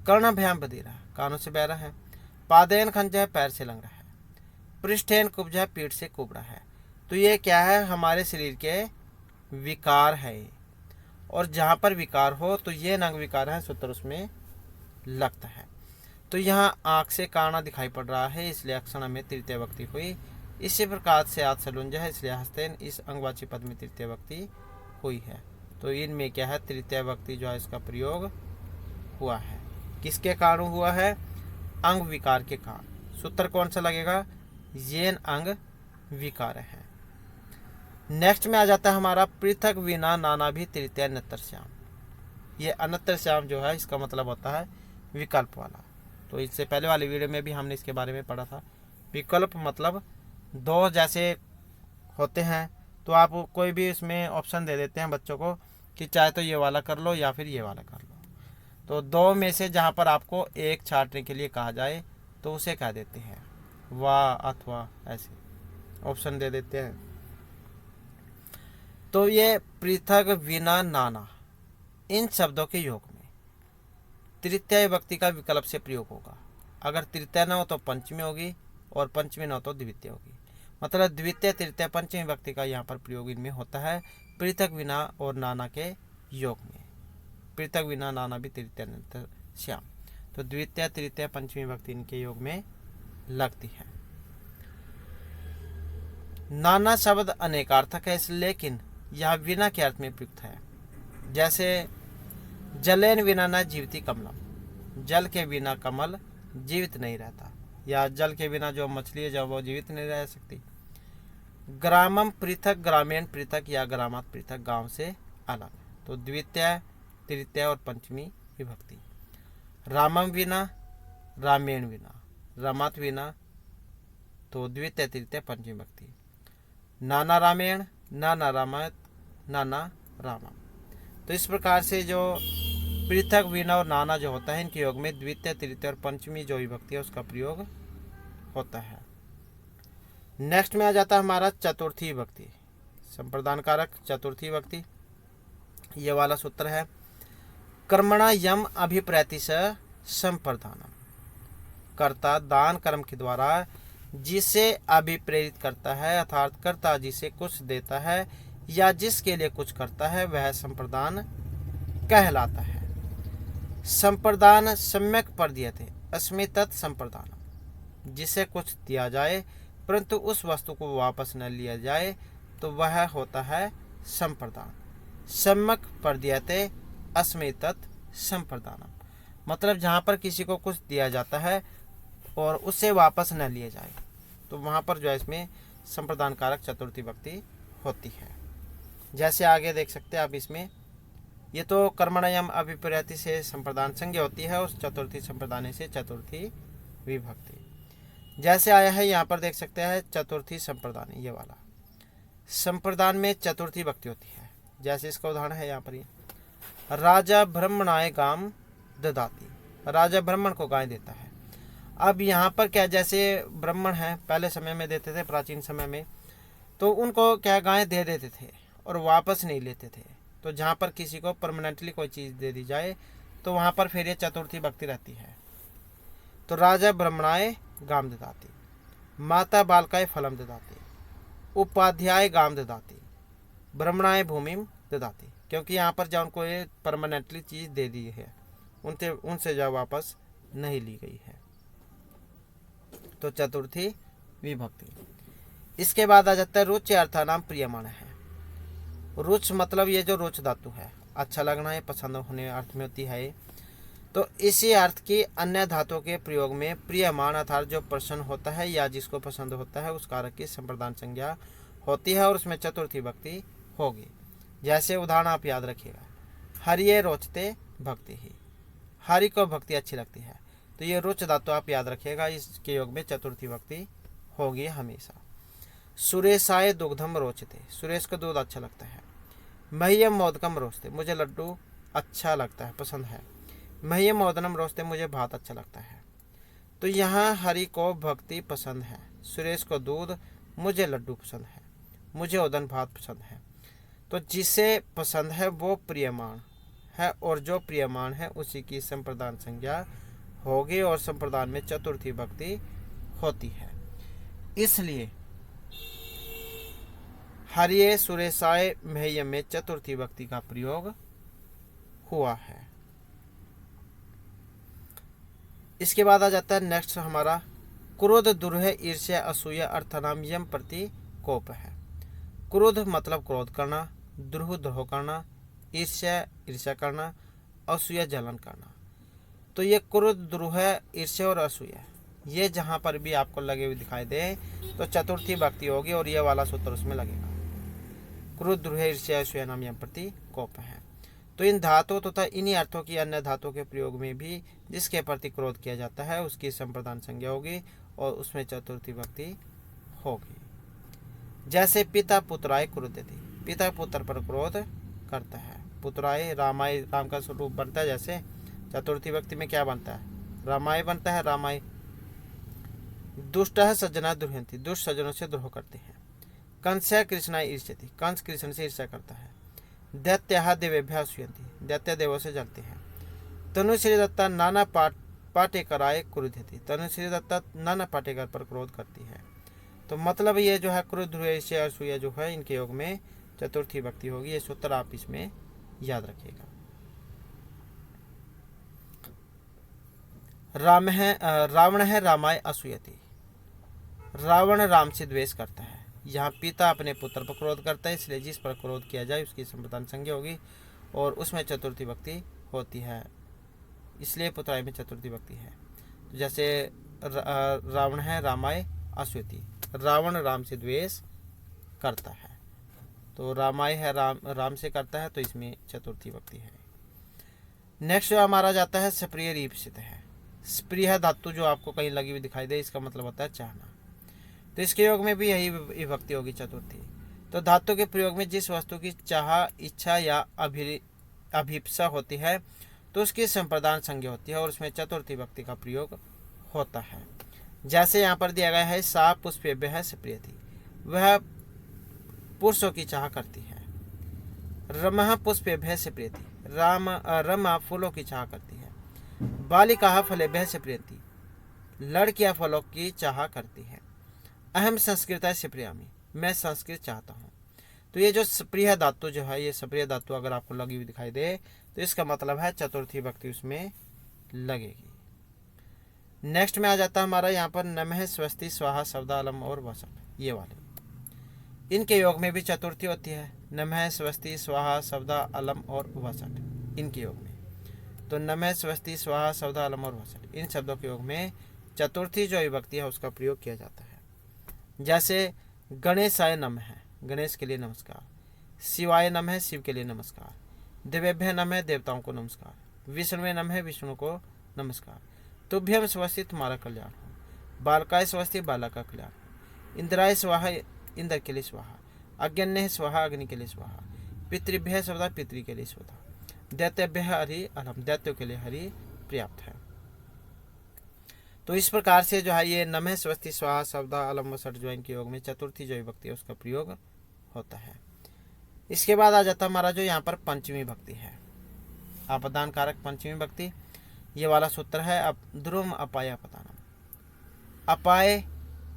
कर्ण भ्याम बदीरा, कानों से बहरा है। पादेन खंज है, पैर से लंगड़ा है। पृष्ठेन कुब्ज है, पीठ से कुबड़ा है। तो ये क्या है, हमारे शरीर के विकार है, और जहाँ पर विकार हो तो ये नंग विकार है, सूत्र उसमें लगता है। तो यहाँ आँख से काना दिखाई पड़ रहा है, इसलिए अक्षण में तृतीय विभक्ति हुई। इसी प्रकार से हाथ से लुंज है, इसलिए हस्तेन इस अंगवाची पद में तृतीय विभक्ति हुई है। तो इनमें क्या है, तृतीय विभक्ति जो है इसका प्रयोग हुआ है। किसके कारण हुआ है, अंग विकार के कारण। सूत्र कौन सा लगेगा? येन अंग विकार है। नेक्स्ट में आ जाता है हमारा पृथक विना नाना भी तृतीय अन्यतर श्याम। ये अन्यतर श्याम जो है इसका मतलब होता है विकल्प वाला। तो इससे पहले वाली वीडियो में भी हमने इसके बारे में पढ़ा था। विकल्प मतलब दो जैसे होते हैं, तो आप कोई भी इसमें ऑप्शन दे देते हैं बच्चों को कि चाहे तो ये वाला कर लो या फिर ये वाला कर लो। तो दो में से जहाँ पर आपको एक छांटने के लिए कहा जाए तो उसे कह देते हैं वा अथवा, ऐसे ऑप्शन दे देते हैं। तो ये पृथक विना नाना इन शब्दों के योग में तृतीय विभक्ति का विकल्प से प्रयोग होगा। अगर तृतीय न हो तो पंचमी होगी और पंचमी न हो तो द्वितीय होगी। मतलब द्वितीय तृतीय पंचमी विभक्ति का यहाँ पर प्रयोग इनमें होता है पृथक विना और नाना के योग में। पृथक विना नाना भी तृतीय अन्यतर श्याम। तो द्वितीय तृतीय पंचमी विभक्ति इनके योग में लगती है। नाना शब्द अनेकार्थक है, लेकिन यह विना के अर्थ में प्रयुक्त है। जैसे जलेन विना न जीवती कमलम, जल के बिना कमल जीवित नहीं रहता, या जल के बिना जो मछली है जो वो जीवित नहीं रह सकती। ग्रामम पृथक, ग्रामीण पृथक या ग्रामात पृथक, गांव से अलग। तो द्वितीय तृतीय और पंचमी विभक्ति। रामम विना, रामेण विना, रमात विना, तो द्वितीय तृतीय पंचमी विभक्ति। नाना रामेण, नाना रामात, नाना रामम। तो इस प्रकार से जो पृथक विना और नाना जो होता है इनके योग में द्वितीय तृतीय और पंचमी जो विभक्ति है उसका प्रयोग होता है। नेक्स्ट में आ जाता है हमारा चतुर्थी विभक्ति, संप्रदान कारक चतुर्थी विभक्ति। ये वाला सूत्र है कर्मणा यम अभिप्रैति से संप्रदानम। कर्ता दान कर्म के द्वारा जिसे अभिप्रेरित करता है, अर्थात कर्ता जिसे कुछ देता है या जिसके लिए कुछ करता है वह संप्रदान कहलाता है। संप्रदान सम्यक प्रदीयते अस्मि तत् संप्रदानम। जिसे कुछ दिया जाए परंतु उस वस्तु को वापस न लिया जाए तो वह होता है संप्रदान। सम्यक प्रदीयते अस्मि तत् संप्रदानम। मतलब जहाँ पर किसी को कुछ दिया जाता है और उसे वापस न लिया जाए तो वहाँ पर जो है इसमें संप्रदान कारक चतुर्थी विभक्ति होती है। जैसे आगे देख सकते हैं आप इसमें, ये तो कर्मणयम अभिप्रैति से संप्रदान संज्ञा होती है, उस चतुर्थी संप्रदान से चतुर्थी विभक्ति। जैसे आया है यहाँ पर देख सकते हैं चतुर्थी संप्रदान, ये वाला संप्रदान में चतुर्थी विभक्ति होती है। जैसे इसका उदाहरण है यहाँ पर, राजा ब्राह्मणाय गाम ददाती, राजा ब्राह्मण को गाय देता है। अब यहाँ पर क्या, जैसे ब्राह्मण है पहले समय में देते थे, प्राचीन समय में, तो उनको क्या गाय दे देते थे और वापस नहीं लेते थे। तो जहाँ पर किसी को परमानेंटली कोई चीज़ दे दी जाए तो वहाँ पर फिर ये चतुर्थी विभक्ति रहती है। तो राजा ब्राह्मणाय गाम ददाती, माता बालकाय फलम ददाती, उपाध्याय गाम ददाती, ब्राह्मणाय भूमिम ददाती। क्योंकि यहाँ पर जब उनको ये परमानेंटली चीज़ दे दी है उनसे जब वापस नहीं ली गई है, तो चतुर्थी विभक्ति। इसके बाद आ जाता है रुच अर्थानाम प्रियमाण है। रुच मतलब ये जो रुच धातु है, अच्छा लगना है, पसंद होने अर्थ में होती है। तो इसी अर्थ की अन्य धातुओं के प्रयोग में प्रियमाण अर्थात जो प्रसन्न होता है या जिसको पसंद होता है उस कारक की संप्रदान संज्ञा होती है और उसमें चतुर्थी विभक्ति होगी। जैसे उदाहरण आप याद रखिएगा, हरिये रोचते भक्ति ही, हरि को भक्ति अच्छी लगती है। तो ये रुच धातु आप याद रखिएगा, इसके योग में चतुर्थी विभक्ति होगी हमेशा। सुरेशाय दुग्धम रोचते, सुरेश को दूध अच्छा लगता है। मह्यम मोदकम रोचते, मुझे लड्डू अच्छा लगता है, पसंद है। मह्यम मोदनम रोचते, मुझे भात अच्छा लगता है। तो यहाँ हरि को भक्ति पसंद है, सुरेश को दूध, मुझे लड्डू पसंद है, मुझे ओदन भात पसंद है। तो जिसे पसंद है वो प्रियमाण है और जो प्रियमाण है उसी की संप्रदान संज्ञा होगी और संप्रदान में चतुर्थी विभक्ति होती है। इसलिए हरिये सुरेशाय मह्यम में चतुर्थी विभक्ति का प्रयोग हुआ है। इसके बाद आ जाता है नेक्स्ट हमारा क्रोध, दुर्ह, ईर्ष्या, असूया अर्थनाम यम प्रति कोप है। क्रोध मतलब क्रोध करना, द्रोह द्रोह करना, ईर्ष्या ईर्ष्या करना, असूया जलन करना। तो ये क्रोध, द्रोह, ईर्ष्या और असूया, ये जहाँ पर भी आपको लगे हुए दिखाई दे तो चतुर्थी भक्ति होगी और ये वाला सूत्र उसमें लगेगा। क्रोध, द्रोह, ईर्ष्या, असूया नाम यहाँ प्रतिकोप है। तो इन धातुओं तथा इन्हीं अर्थों की अन्य धातुओं के प्रयोग में भी जिसके प्रति क्रोध किया जाता है उसकी संप्रदान संज्ञा होगी और उसमें चतुर्थी भक्ति होगी। जैसे पिता पुत्राय क्रोधयति, पिता पुत्र पर क्रोध करता है। पुत्राय रामाय, राम का स्वरूप बनता है। जैसे चतुर्थी भक्ति में क्या बनता है, रामाय बनता है। रामाय दुष्ट सज्जना दुर्हंति, दुष्ट सज्जनों से द्रोह करते हैं। कंस कृष्णाय ईर्ष्यति, कंस कृष्ण से ईर्ष्या करता है। दैत्य देवेभ्य असूयन्ति, दैत्य देवों से जलते हैं। तनुश्री दत्ता नाना पाटेकराय क्रोधयति, तनुश्री दत्ता नाना पाटेकर पर क्रोध करती है। तो मतलब ये जो है क्रोध, द्रोह, ईर्ष्या, असूया जो है इनके योग में चतुर्थी भक्ति होगी। ये सूत्र आप इसमें याद रखिएगा। रावण है रामाय असूयति, रावण राम से द्वेष करता है। यहाँ पिता अपने पुत्र पर क्रोध करता है, इसलिए जिस पर क्रोध किया जाए उसकी संप्रदान संज्ञा होगी और उसमें चतुर्थी भक्ति होती है, इसलिए पुत्राय में चतुर्थी भक्ति है। तो जैसे रावण है रामाय असूयति, रावण राम से द्वेष करता है, तो रामाय है राम से करता है, तो इसमें चतुर्थी भक्ति है। नेक्स्ट जो हमारा जाता है सप्रिय रीप्सित है। स्प्रिय धातु जो आपको कहीं लगी हुई दिखाई दे इसका मतलब होता है चाहना, तो इसके योग में भी यही विभक्ति होगी चतुर्थी। तो धातु के प्रयोग में जिस वस्तु की चाह, इच्छा या अभिप्सा होती है तो उसकी संप्रदान संज्ञा होती है और उसमें चतुर्थी भक्ति का प्रयोग होता है। जैसे यहाँ पर दिया गया है सा पुष्पेभ्यः स्प्रियति, वह पुरुषों की चाह करती है। रमः पुष्पेभ्यः स्प्रियति, रमा फूलों की चाह करती है। बालिकाः फलेभ्यः स्प्रियन्ति, लड़कियां फलों की चाह करती है। अहम संस्कृता स्प्रियामि, मैं संस्कृत चाहता हूँ। तो ये जो स्प्रिय धातु जो है, ये स्प्रिय धातु अगर आपको लगी हुई दिखाई दे तो इसका मतलब है चतुर्थी भक्ति उसमें लगेगी। नेक्स्ट में आ जाता है हमारा यहाँ पर नमः स्वस्ति स्वाहा शब्दालम और वसट, ये वाले इनके योग में भी चतुर्थी होती है। नमः स्वस्ति स्वाहा शब्दा अलम और वसट इनके योग में, तो नमः स्वस्ति स्वाहा शब्दा अलम और वसट इन शब्दों के योग में चतुर्थी जो विभक्ति है उसका प्रयोग किया जाता है। जैसे गणेशाय नमः है, गणेश के लिए नमस्कार। शिवाय नमः है, शिव के लिए नमस्कार। देवेभ्य नमः है, देवताओं को नमस्कार। विष्णुवे नमः है, विष्णु को नमस्कार। तुभ्यम स्वस्ति, तुम्हारा कल्याण हो। बालकाय स्वस्ति, बालक का कल्याण हो। इंद्राय स्वाहा, इंद्र के लिए स्वाहा। अग्न्ये स्वाहा, अग्नि के लिए स्वाहा। पितृभ्य स्वधा, पितृ के लिए स्वधा। दैत्यभ्य हरि अलम, दैत्यों के लिए हरि पर्याप्त है। तो इस प्रकार से जो है ये नमः स्वस्ति स्वाहा शब्द अलम वसट जो इनके योग में चतुर्थी जो विभक्ति है उसका प्रयोग होता है। इसके बाद आ जाता है हमारा जो यहाँ पर पंचमी भक्ति है, आपदान कारक पंचमी भक्ति। ये वाला सूत्र है अब ध्रुव अपाय अपदानम। अपाय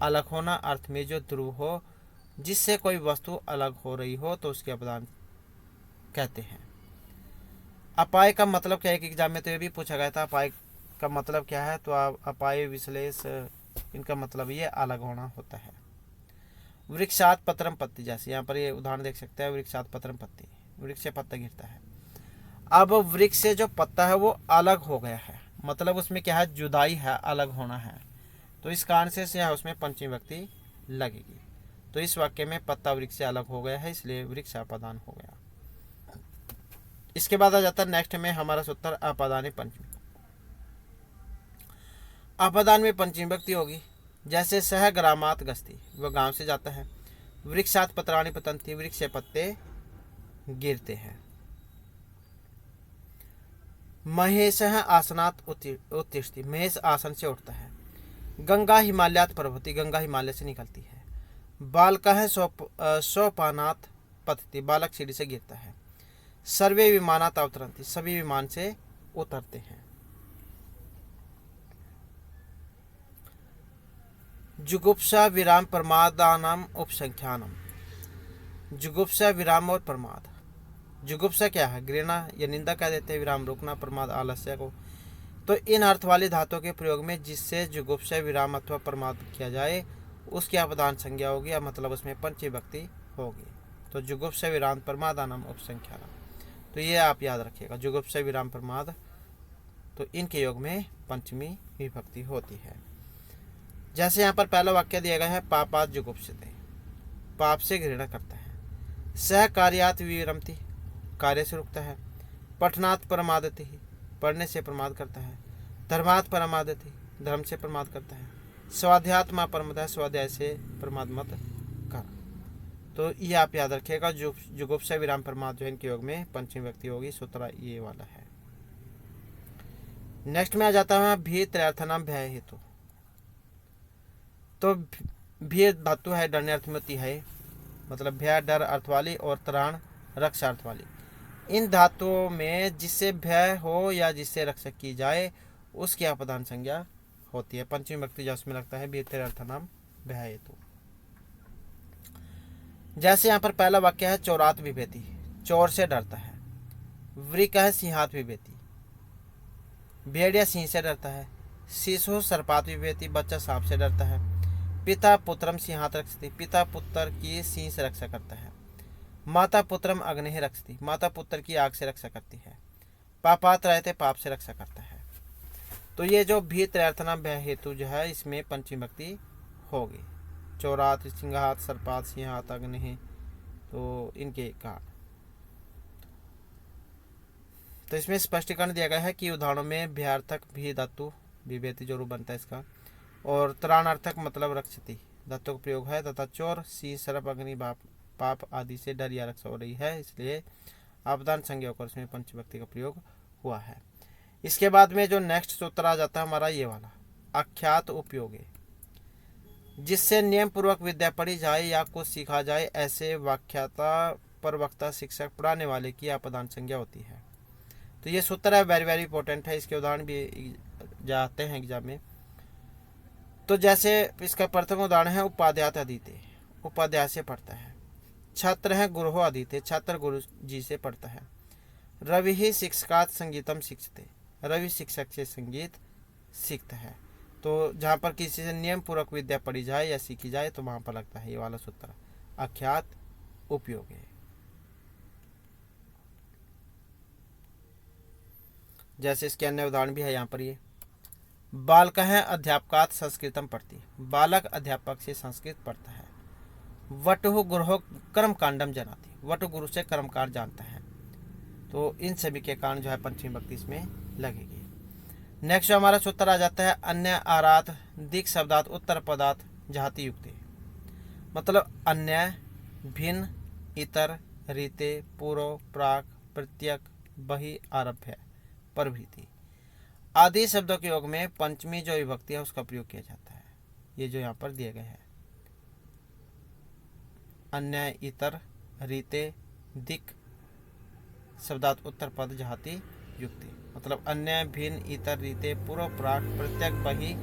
अलग होना, अर्थ में जो ध्रुव हो, जिससे कोई वस्तु अलग हो रही हो तो उसके अपदान कहते हैं। अपाय का मतलब क्या है कि एग्जाम में तो ये भी पूछा गया था अपाय का मतलब क्या है, तो अपाय विश्लेष इनका मतलब ये अलग होना होता है। वृक्षात पत्रम पत्ती, जैसे यहाँ पर ये उदाहरण देख सकते हैं, वृक्षात पत्रम पत्ती, वृक्ष से पत्ता गिरता है। अब वृक्ष से जो पत्ता है वो अलग हो गया है, मतलब उसमें क्या है, जुदाई है, अलग होना है, तो इस कारण से यहाँ उसमें पंचमी भक्ति लगेगी। तो इस वाक्य में पत्ता वृक्ष से अलग हो गया है, इसलिए वृक्ष अपादान हो गया। इसके बाद आ जाता है नेक्स्ट में हमारा सूत्र अपादानी पंचमी। अपदान में पंचमी भक्ति होगी। जैसे सह ग्रामात गस्ती, वह गांव से जाता है। वृक्षात पत्राणि पतंती, वृक्ष से पत्ते गिरते हैं। महेश आसनात उत्तिष्ठति, महेश आसन से उठता है। गंगा हिमालयात प्रभुति, गंगा हिमालय से निकलती है। बालका सोपानात पतति, बालक सीढ़ी से गिरता है। सर्वे विमानात अवतरंती, सभी विमान से उतरते हैं। जुगुप्सा विराम प्रमादानाम उपसंख्यानम, जुगुप्सा विराम और प्रमाद। जुगुप्सा क्या है, घृणा या निंदा कह देते हैं, विराम रोकना, प्रमाद आलस्य को। तो इन अर्थ वाली धातुओं के प्रयोग में जिससे जुगुप्सा विराम अथवा प्रमाद किया जाए उसकी अपदान संज्ञा होगी, या मतलब उसमें पंचमी भक्ति होगी। तो जुगुप्सा विराम प्रमादानाम उपसंख्यानम, तो ये आप याद रखिएगा, जुगुप्सा विराम प्रमाद तो इनके योग में पंचमी विभक्ति होती है। जैसे यहाँ पर पहला वाक्य दिया गया है, पापात जुगुप्सते, पाप से घृणा करता है। सह कार्यात विरमति, कार्य से रुकता है। पठनात् प्रमादति, पढ़ने से प्रमाद करता है। धर्मात् प्रमादति, धर्म से प्रमाद करता है। स्वाध्यात्मा परमदा, स्वाध्याय से प्रमाद मत कर। तो ये आप याद रखिएगा, जुगुप्सा विराम प्रमाद जो है इनके योग में पंचमी व्यक्ति होगी। सूत्र ये वाला है। नेक्स्ट में आ जाता है भी त्रयार्थनाम भय हेतु। तो भी धातु है डरने अर्थ में होती है, मतलब भय डर अर्थ वाली, और त्राण रक्षा अर्थ वाली। इन धातुओं में जिससे भय हो या जिससे रक्षा की जाए उसकी अपदान संज्ञा होती है। पंचमी व्यक्ति जो उसमें लगता है भी त्रयार्थनाम भय हेतु। जैसे यहाँ पर पहला वाक्य है, चोरात विभेति, चोर से डरता है। वृक है, सिंहात विभेति, भेड़िया सिंह से डरता है। शिशु सर्पात विभेति, बच्चा सांप से डरता है। पिता पुत्रम सिंहात रक्षति, पिता पुत्र की सिंह से रक्षा करता है। माता पुत्रम अग्नि रक्षति, माता पुत्र की आग से रक्षा करती है। पापात रहते, पाप से रक्षा करता है। तो ये जो भी त्रयार्थनाम भय हेतु जो है इसमें पंचमी व्यक्ति होगी। चौरात, सिंहात, सर्पात, सिंहात, अग्नि, तो इनके कारण। तो इसमें स्पष्टीकरण दिया गया है कि उदाहरणों में भयार्थक भी धातु विभेति जो रूप बनता है इसका, और त्राणार्थक मतलब रक्षति धातु का प्रयोग है, तथा चोर, सिंह, सर्प, अग्नि, पाप आदि से डर या रक्षा हो रही है, इसलिए आपदान संज्ञा होकर उसमें पंचमी व्यक्ति का प्रयोग हुआ है। इसके बाद में जो नेक्स्ट सूत्र आ जाता है हमारा ये वाला, आख्यात उपयोगी, जिससे नियम पूर्वक विद्या पढ़ी जाए या कुछ सीखा जाए, ऐसे व्याख्याता, प्रवक्ता, शिक्षक, पढ़ाने वाले की अपदान संज्ञा होती है। तो ये सूत्र है, वेरी वेरी इंपॉर्टेंट है। इसके उदाहरण भी जाते हैं एग्जाम में। तो जैसे इसका प्रथम उदाहरण है, उपाध्याय अधीते, उपाध्याय से पढ़ता है। छात्र है, गुरुहो अधीते, छात्र गुरु जी से पढ़ता है। रवि ही शिक्षकात संगीतम शिक्षते, रवि शिक्षक से संगीत सीखता है। तो जहाँ पर किसी से नियम पूर्वक विद्या पढ़ी जाए या सीखी जाए तो वहाँ पर लगता है ये वाला सूत्र, आख्यात उपयोगी। जैसे इसके अन्य उदाहरण भी है यहाँ पर। ये बालक है, अध्यापकात संस्कृतम पढ़ती, बालक अध्यापक से संस्कृत पढ़ता है। वटु गुरु कर्म कांडम जनाती, वटु गुरु से कर्मकांड जानता है। तो इन सभी के कारण जो है पंचमी व्यक्ति इसमें लगेगी। नेक्स्ट हमारा सूत्र आ जाता है, अन्य आरात दिक शब्दात उत्तर पदार्थ जाति युक्ति, मतलब अन्य, भिन्न, इतर, रीते, पूर्व, प्राक, प्रत्यक, बहि, आरभ्य, प्रभृति आदि शब्दों के योग में पंचमी जो विभक्ति है उसका प्रयोग किया जाता है। ये जो यहाँ पर दिए गए हैं, अन्य, इतर, रीते, दिक शब्दात उत्तर पद जाति युक्ति, मतलब अन्य, भिन्न, इतर, रीते, पूर्व, प्राक, प्रत्यक, बहि,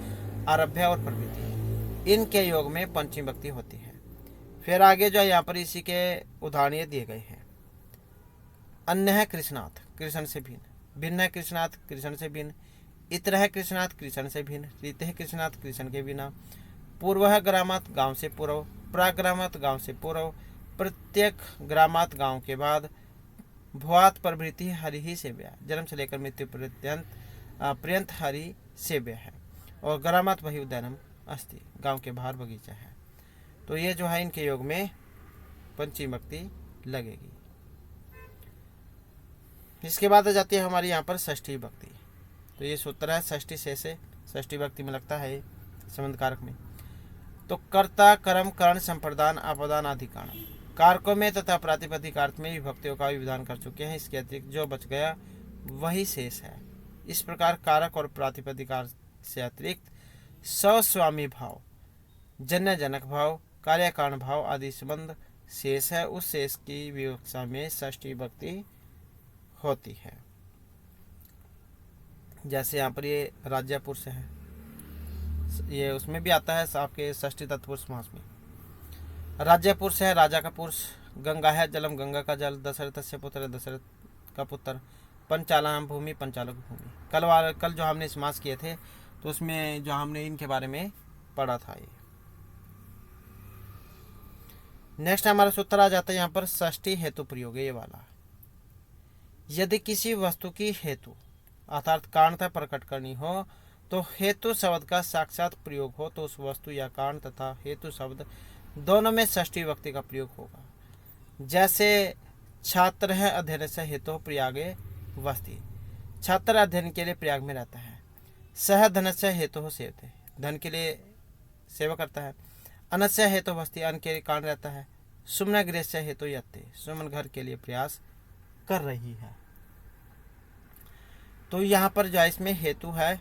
आरभ्य और प्रभृति, इनके योग में पंचमी विभक्ति होती है। फिर आगे जो यहाँ पर इसी के उदाहरण दिए गए हैं। अन्य है कृष्णाथ, कृष्ण से भिन्न, भिन्न है कृष्णाथ, कृष्ण से भिन्न, इतर है कृष्णाथ, कृष्ण से भिन्न, रीत है कृष्णाथ, कृष्ण के बिना, पूर्व है ग्रामात, गांव से पूर्व, प्राग्रामात, गांव से पूर्व, प्रत्येक ग्रामात, गांव के बाद, भुआत प्रभृति हरि ही सेव्य, जन्म से लेकर मृत्यु पर्यंत हरि सेव्य है, और ग्रामात वही उद्यानम अस्ति, गांव के बाहर बगीचा है। तो ये जो है इनके योग में पंचमी विभक्ति लगेगी। इसके बाद आ जाती है हमारी यहाँ पर षष्ठी विभक्ति। तो ये सूत्र है, षष्ठी से षष्ठी विभक्ति में लगता है संबंध कारक में। तो कर्ता, कर्म, कर्ण, संप्रदान, अपदान आदि कारण कारकों में तथा प्रातिपदिक अर्थ में विभक्तियों का विधान कर चुके हैं। इसके अतिरिक्त जो बच गया वही शेष है। इस प्रकार कारक और प्रातिपदिक अर्थ से अतिरिक्त स्वस्वामी भाव, जन्य जनक भाव, कार्य कारण भाव आदि संबंध शेष है। उस शेष की विवक्षा में षष्ठी विभक्ति होती है। जैसे यहाँ पर ये राज्य पुरुष है, ये उसमें भी आता है आपके षष्ठी तत्पुरुष समास में। राज्य पुरुष है, राजा का पुरुष। गंगा है, जलम, गंगा का जल। दशरथ से पुत्र, दशरथ का पुत्र। पंचालम भूमि, पंचालक भूमि। कल जो हमने समास किए थे तो उसमें जो हमने इनके बारे में पढ़ा था। ये नेक्स्ट हमारा सूत्र आ जाता है यहाँ पर षष्ठी हेतु प्रयोग, ये वाला। यदि किसी वस्तु की हेतु अर्थात कारणता प्रकट करनी हो, तो हेतु शब्द का साक्षात प्रयोग हो तो उस वस्तु या कारण तथा हेतु शब्द दोनों में षष्ठी विभक्ति का प्रयोग होगा। जैसे छात्र है अध्ययन से हेतु प्रयागे वस्ती, छात्र अध्ययन के लिए प्रयाग में रहता है। सह धनस्य हेतु हो सेवते, धन के लिए सेवा करता है। अनस्य हेतु वस्ती, अन्न के कारण रहता है। सुमन गृह से हेतु यत्ते, सुमन घर के लिए प्रयास कर रही है। तो यहाँ पर जो इसमें हेतु है,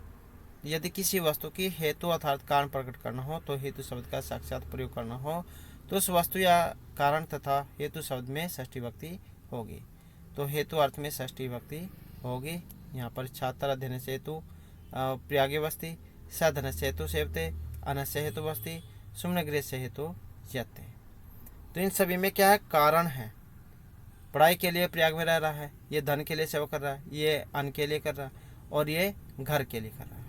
यदि किसी वस्तु की हेतु अर्थात कारण प्रकट करना हो तो हेतु शब्द का साक्षात प्रयोग करना हो तो उस वस्तु या कारण तथा हेतु शब्द में षष्ठी विभक्ति होगी। तो हेतु अर्थ में षष्ठी विभक्ति होगी। यहाँ पर छात्र अध्ययन से हेतु प्रयागे वस्ती, साधन से हेतु सेवते, अनस्य हेतु वस्ती, सुमन गृह से हेतु यत्ते। तो इन सभी में क्या है, कारण है। पढ़ाई के लिए प्रयाग में रह रहा है, ये धन के लिए सेवा कर रहा है, ये अन्न के लिए कर रहा है और ये घर के लिए कर रहा है।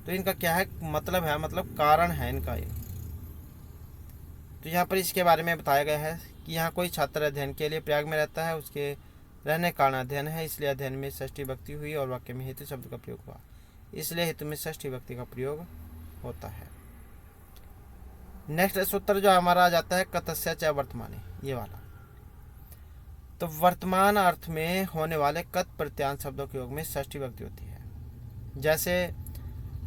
तो इनका क्या है, मतलब है, मतलब कारण है इनका ये। तो यहाँ पर इसके बारे में बताया गया है कि यहाँ कोई छात्र अध्ययन के लिए प्रयाग में रहता है, उसके रहने कारण अध्ययन है, इसलिए अध्ययन में षष्ठी विभक्ति हुई और वाक्य में हेतु शब्द का प्रयोग हुआ, इसलिए हेतु में षष्ठी विभक्ति का प्रयोग होता है। नेक्स्ट सूत्र जो हमारा आ जाता है कतस्य च वर्तमाने, ये वाला। तो वर्तमान अर्थ में होने वाले कत प्रत्यांत शब्दों के योग में षष्ठी विभक्ति होती है। जैसे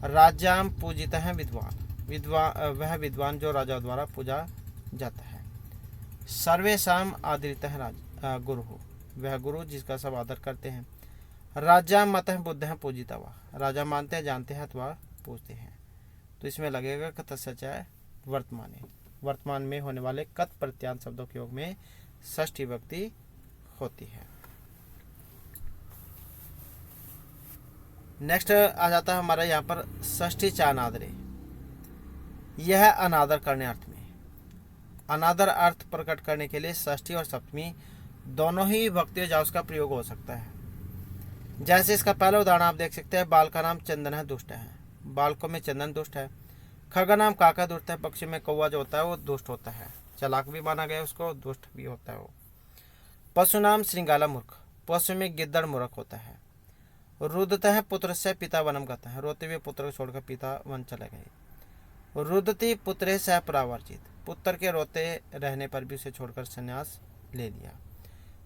राज्याम पूजित है विद्वान, वह विद्वान जो राजा द्वारा पूजा जाता है। सर्वेशाम आदरित है गुरु, वह गुरु जिसका सब आदर करते हैं। राजा मत बुद्ध है पूजिता हुआ, राजा मानते हैं, जानते हैं अथवा पूछते हैं। तो इसमें लगेगा कतस्य च वर्तमाने, वर्तमान में होने वाले कत प्रत्यांत शब्दों के योग में षष्ठी विभक्ति होती है। नेक्स्ट आ जाता है हमारा यहाँ पर षष्ठी च अनादरे, यह अनादर करने अर्थ में। अनादर अर्थ प्रकट करने के लिए षष्ठी और सप्तमी दोनों ही विभक्ति जाओ का प्रयोग हो सकता है। जैसे इसका पहला उदाहरण आप देख सकते हैं, बाल का नाम चंदन है, दुष्ट है। बालकों में चंदन दुष्ट है। खग का नाम काका दुष्ट है, पक्षी में कौवा जो होता है वो दुष्ट होता है, चालाक भी माना गया उसको, दुष्ट भी होता है वो। पशु नाम श्रृंगाला मूर्ख, पशु में गिद्दड़ मूर्ख होता है। रुदत है पुत्र से पिता वनम गता है, रोते हुए पुत्र को छोड़कर पिता वन चले गए। रुदती पुत्रे से परावर्जित, पुत्र के रोते रहने पर भी उसे छोड़कर संन्यास ले लिया।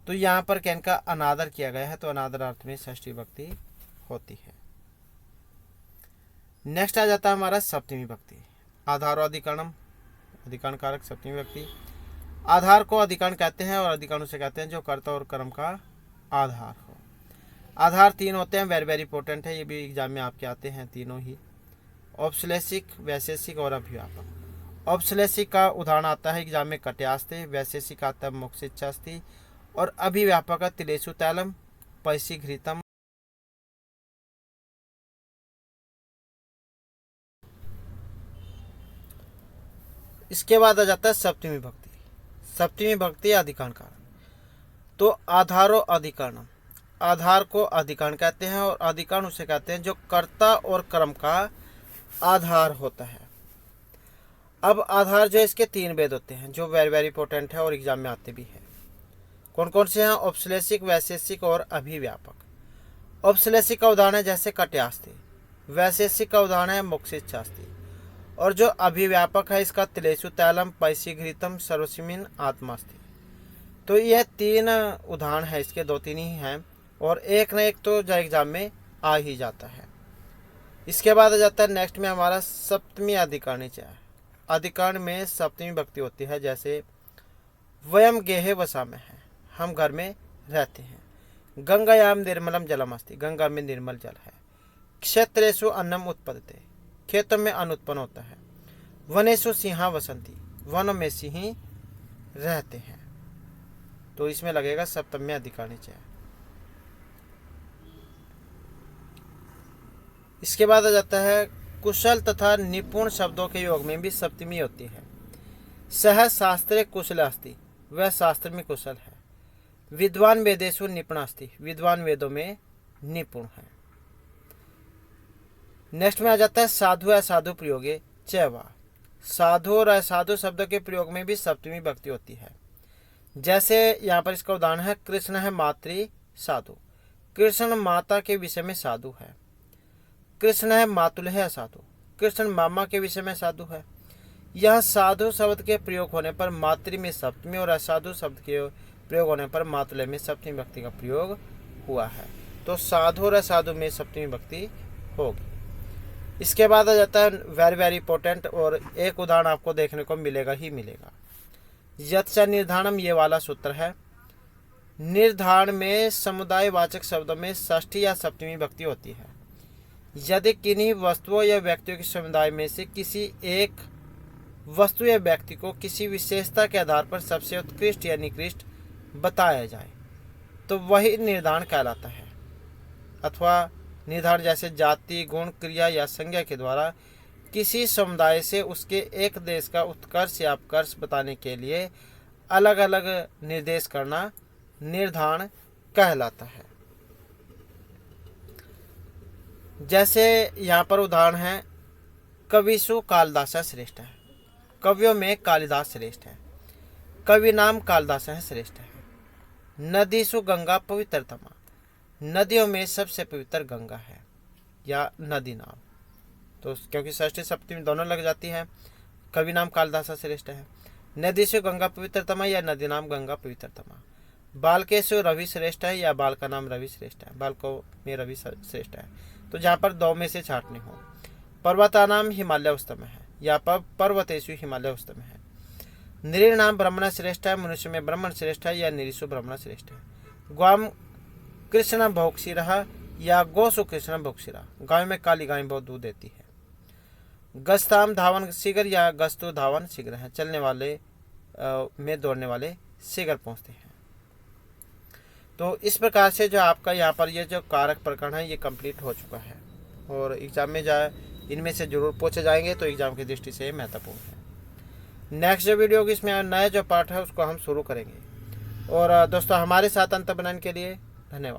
तो यहाँ पर कैन का अनादर किया गया है, तो अनादर अर्थ में षष्ठी विभक्ति होती है। नेक्स्ट आ जाता है हमारा सप्तमी विभक्ति, आधार अधिकरणम, अधिकरण कारक सप्तमी विभक्ति। आधार को अधिकरण कहते हैं और अधिकरण उसे कहते हैं जो कर्ता और कर्म का आधार हो। आधार तीन होते हैं, वेरी वेरी इंपॉर्टेंट है, ये भी एग्जाम में आपके आते हैं तीनों ही, औपश्लेषिक, वैशेषिक और अभिव्यापक। औपश्लेषिक का उदाहरण आता है एग्जाम में कट्यास्ते, वैशेषिक आता है मोक्षिच्छास्ति और अभिव्यापक तिलेषु तैलम पैसी घृतम। इसके बाद आ जाता है सप्तमी विभक्ति। सप्तमी विभक्ति अधिकरण कारण। तो आधारो अधिकरणम, आधार को अधिकरण कहते हैं और अधिकरण उसे कहते हैं जो कर्ता और कर्म का आधार होता है। अब आधार जो है इसके तीन भेद होते हैं जो वेरी वेरी इंपॉर्टेंट है और एग्जाम में आते भी हैं। कौन कौन से हैं? औपश्लेषिक, वैशेषिक और अभिव्यापक। औपश्लेषिक का उदाहरण है जैसे कट्यास्ते, वैशेषिक का उदाहरण है मोक्षिच्छास्ति और जो अभिव्यापक है इसका तिलेषु तैलम पैसी घृतम सर्वस्मिन् आत्मास्ति। तो यह तीन उदाहरण है इसके, दो तीन ही हैं और एक न एक तो एग्जाम में आ ही जाता है। इसके बाद आ जाता है नेक्स्ट में हमारा सप्तमी अधिकरणी च। अधिकरण में सप्तमी विभक्ति होती है, जैसे वयम गेहे वसा में है, हम घर में रहते हैं। गंगायाम निर्मलम जलम अस्ति, गंगा में निर्मल जल है। क्षेत्रेषु अन्नम उत्पद्यते, खेतों में अन्न उत्पन्न होता है। वनेषु सिंहा वसंती, वनों में सिंह रहते हैं। तो इसमें लगेगा सप्तमी अधिकरणी च। इसके बाद आ जाता है कुशल तथा निपुण शब्दों के योग में भी सप्तमी होती है। सह शास्त्रे कुशल अस्ति, वह शास्त्र में कुशल है। विद्वान वेदेषु निपुण अस्ति, विद्वान वेदों में निपुण है। नेक्स्ट में आ जाता है साधु असाधु प्रयोगे चैवा, साधु और असाधु शब्दों के प्रयोग में भी सप्तमी विभक्ति होती है। जैसे यहाँ पर इसका उदाहरण है कृष्ण है मातृ साधु, कृष्ण माता के विषय में साधु है। कृष्ण है मातुलह साधु। कृष्ण मामा के विषय में साधु है। यह साधु शब्द के प्रयोग होने पर मातृ में सप्तमी और असाधु शब्द के प्रयोग होने पर मातुलय में सप्तमी विभक्ति का प्रयोग हुआ है। तो साधु और असाधु में सप्तमी विभक्ति होगी। इसके बाद आ जाता है वेरी वेरी इंपॉर्टेंट, और एक उदाहरण आपको देखने को मिलेगा ही मिलेगा। यत्च निर्धारणम, ये वाला सूत्र है। निर्धारण में समुदायवाचक शब्दों में षष्ठी या सप्तमी विभक्ति होती है यदि किन्हीं वस्तुओं या व्यक्तियों के समुदाय में से किसी एक वस्तु या व्यक्ति को किसी विशेषता के आधार पर सबसे उत्कृष्ट या निकृष्ट बताया जाए तो वही निर्धारण कहलाता है। अथवा निर्धारण जैसे जाति, गुण, क्रिया या संज्ञा के द्वारा किसी समुदाय से उसके एक देश का उत्कर्ष या अपकर्ष बताने के लिए अलग अलग निर्देश करना निर्धारण कहलाता है। जैसे यहाँ पर उदाहरण है, कविषु कालिदास श्रेष्ठ है। कवियों में कालिदास श्रेष्ठ है। कवि नाम कालिदास श्रेष्ठ है। नदीसु गंगा पवित्रतमा, नदियों में सबसे पवित्र गंगा है या नदी नाम। तो क्योंकि षष्ठी सप्तमी दोनों लग जाती है, कवि नाम कालिदास श्रेष्ठ है। नदीसु गंगा पवित्रतमा या नदी नाम गंगा पवित्रतमा। बालकेशु रवि श्रेष्ठ है या बाल का नाम रवि श्रेष्ठ है। बालकों में रवि श्रेष्ठ है। तो जहाँ पर दो में से छाटनी हो। पर्वता नाम हिमालय उस्तम है या पर्वतेशु हिमालय उस्तम है। निरीर नाम ब्राह्मण श्रेष्ठ है। मनुष्य में ब्राह्मण श्रेष्ठ है या निरीशु ब्राह्मण श्रेष्ठ है। ग्वाम कृष्ण भोक्षिरा या गोसु कृष्ण भोक्षिरा, गाय में काली गाय बहुत दूध देती है। गस्ताम धावन शीघ्र या गस्तु धावन शीघ्र है, चलने वाले में दौड़ने वाले शीघ्र पहुंचते हैं। तो इस प्रकार से जो आपका यहाँ पर ये जो कारक प्रकरण है ये कंप्लीट हो चुका है और एग्जाम में जाए इनमें से जरूर पूछे जाएंगे, तो एग्जाम की दृष्टि से महत्वपूर्ण है। नेक्स्ट जो वीडियो होगी इसमें नया जो पार्ट है उसको हम शुरू करेंगे। और दोस्तों हमारे साथ अंत बनाने के लिए धन्यवाद।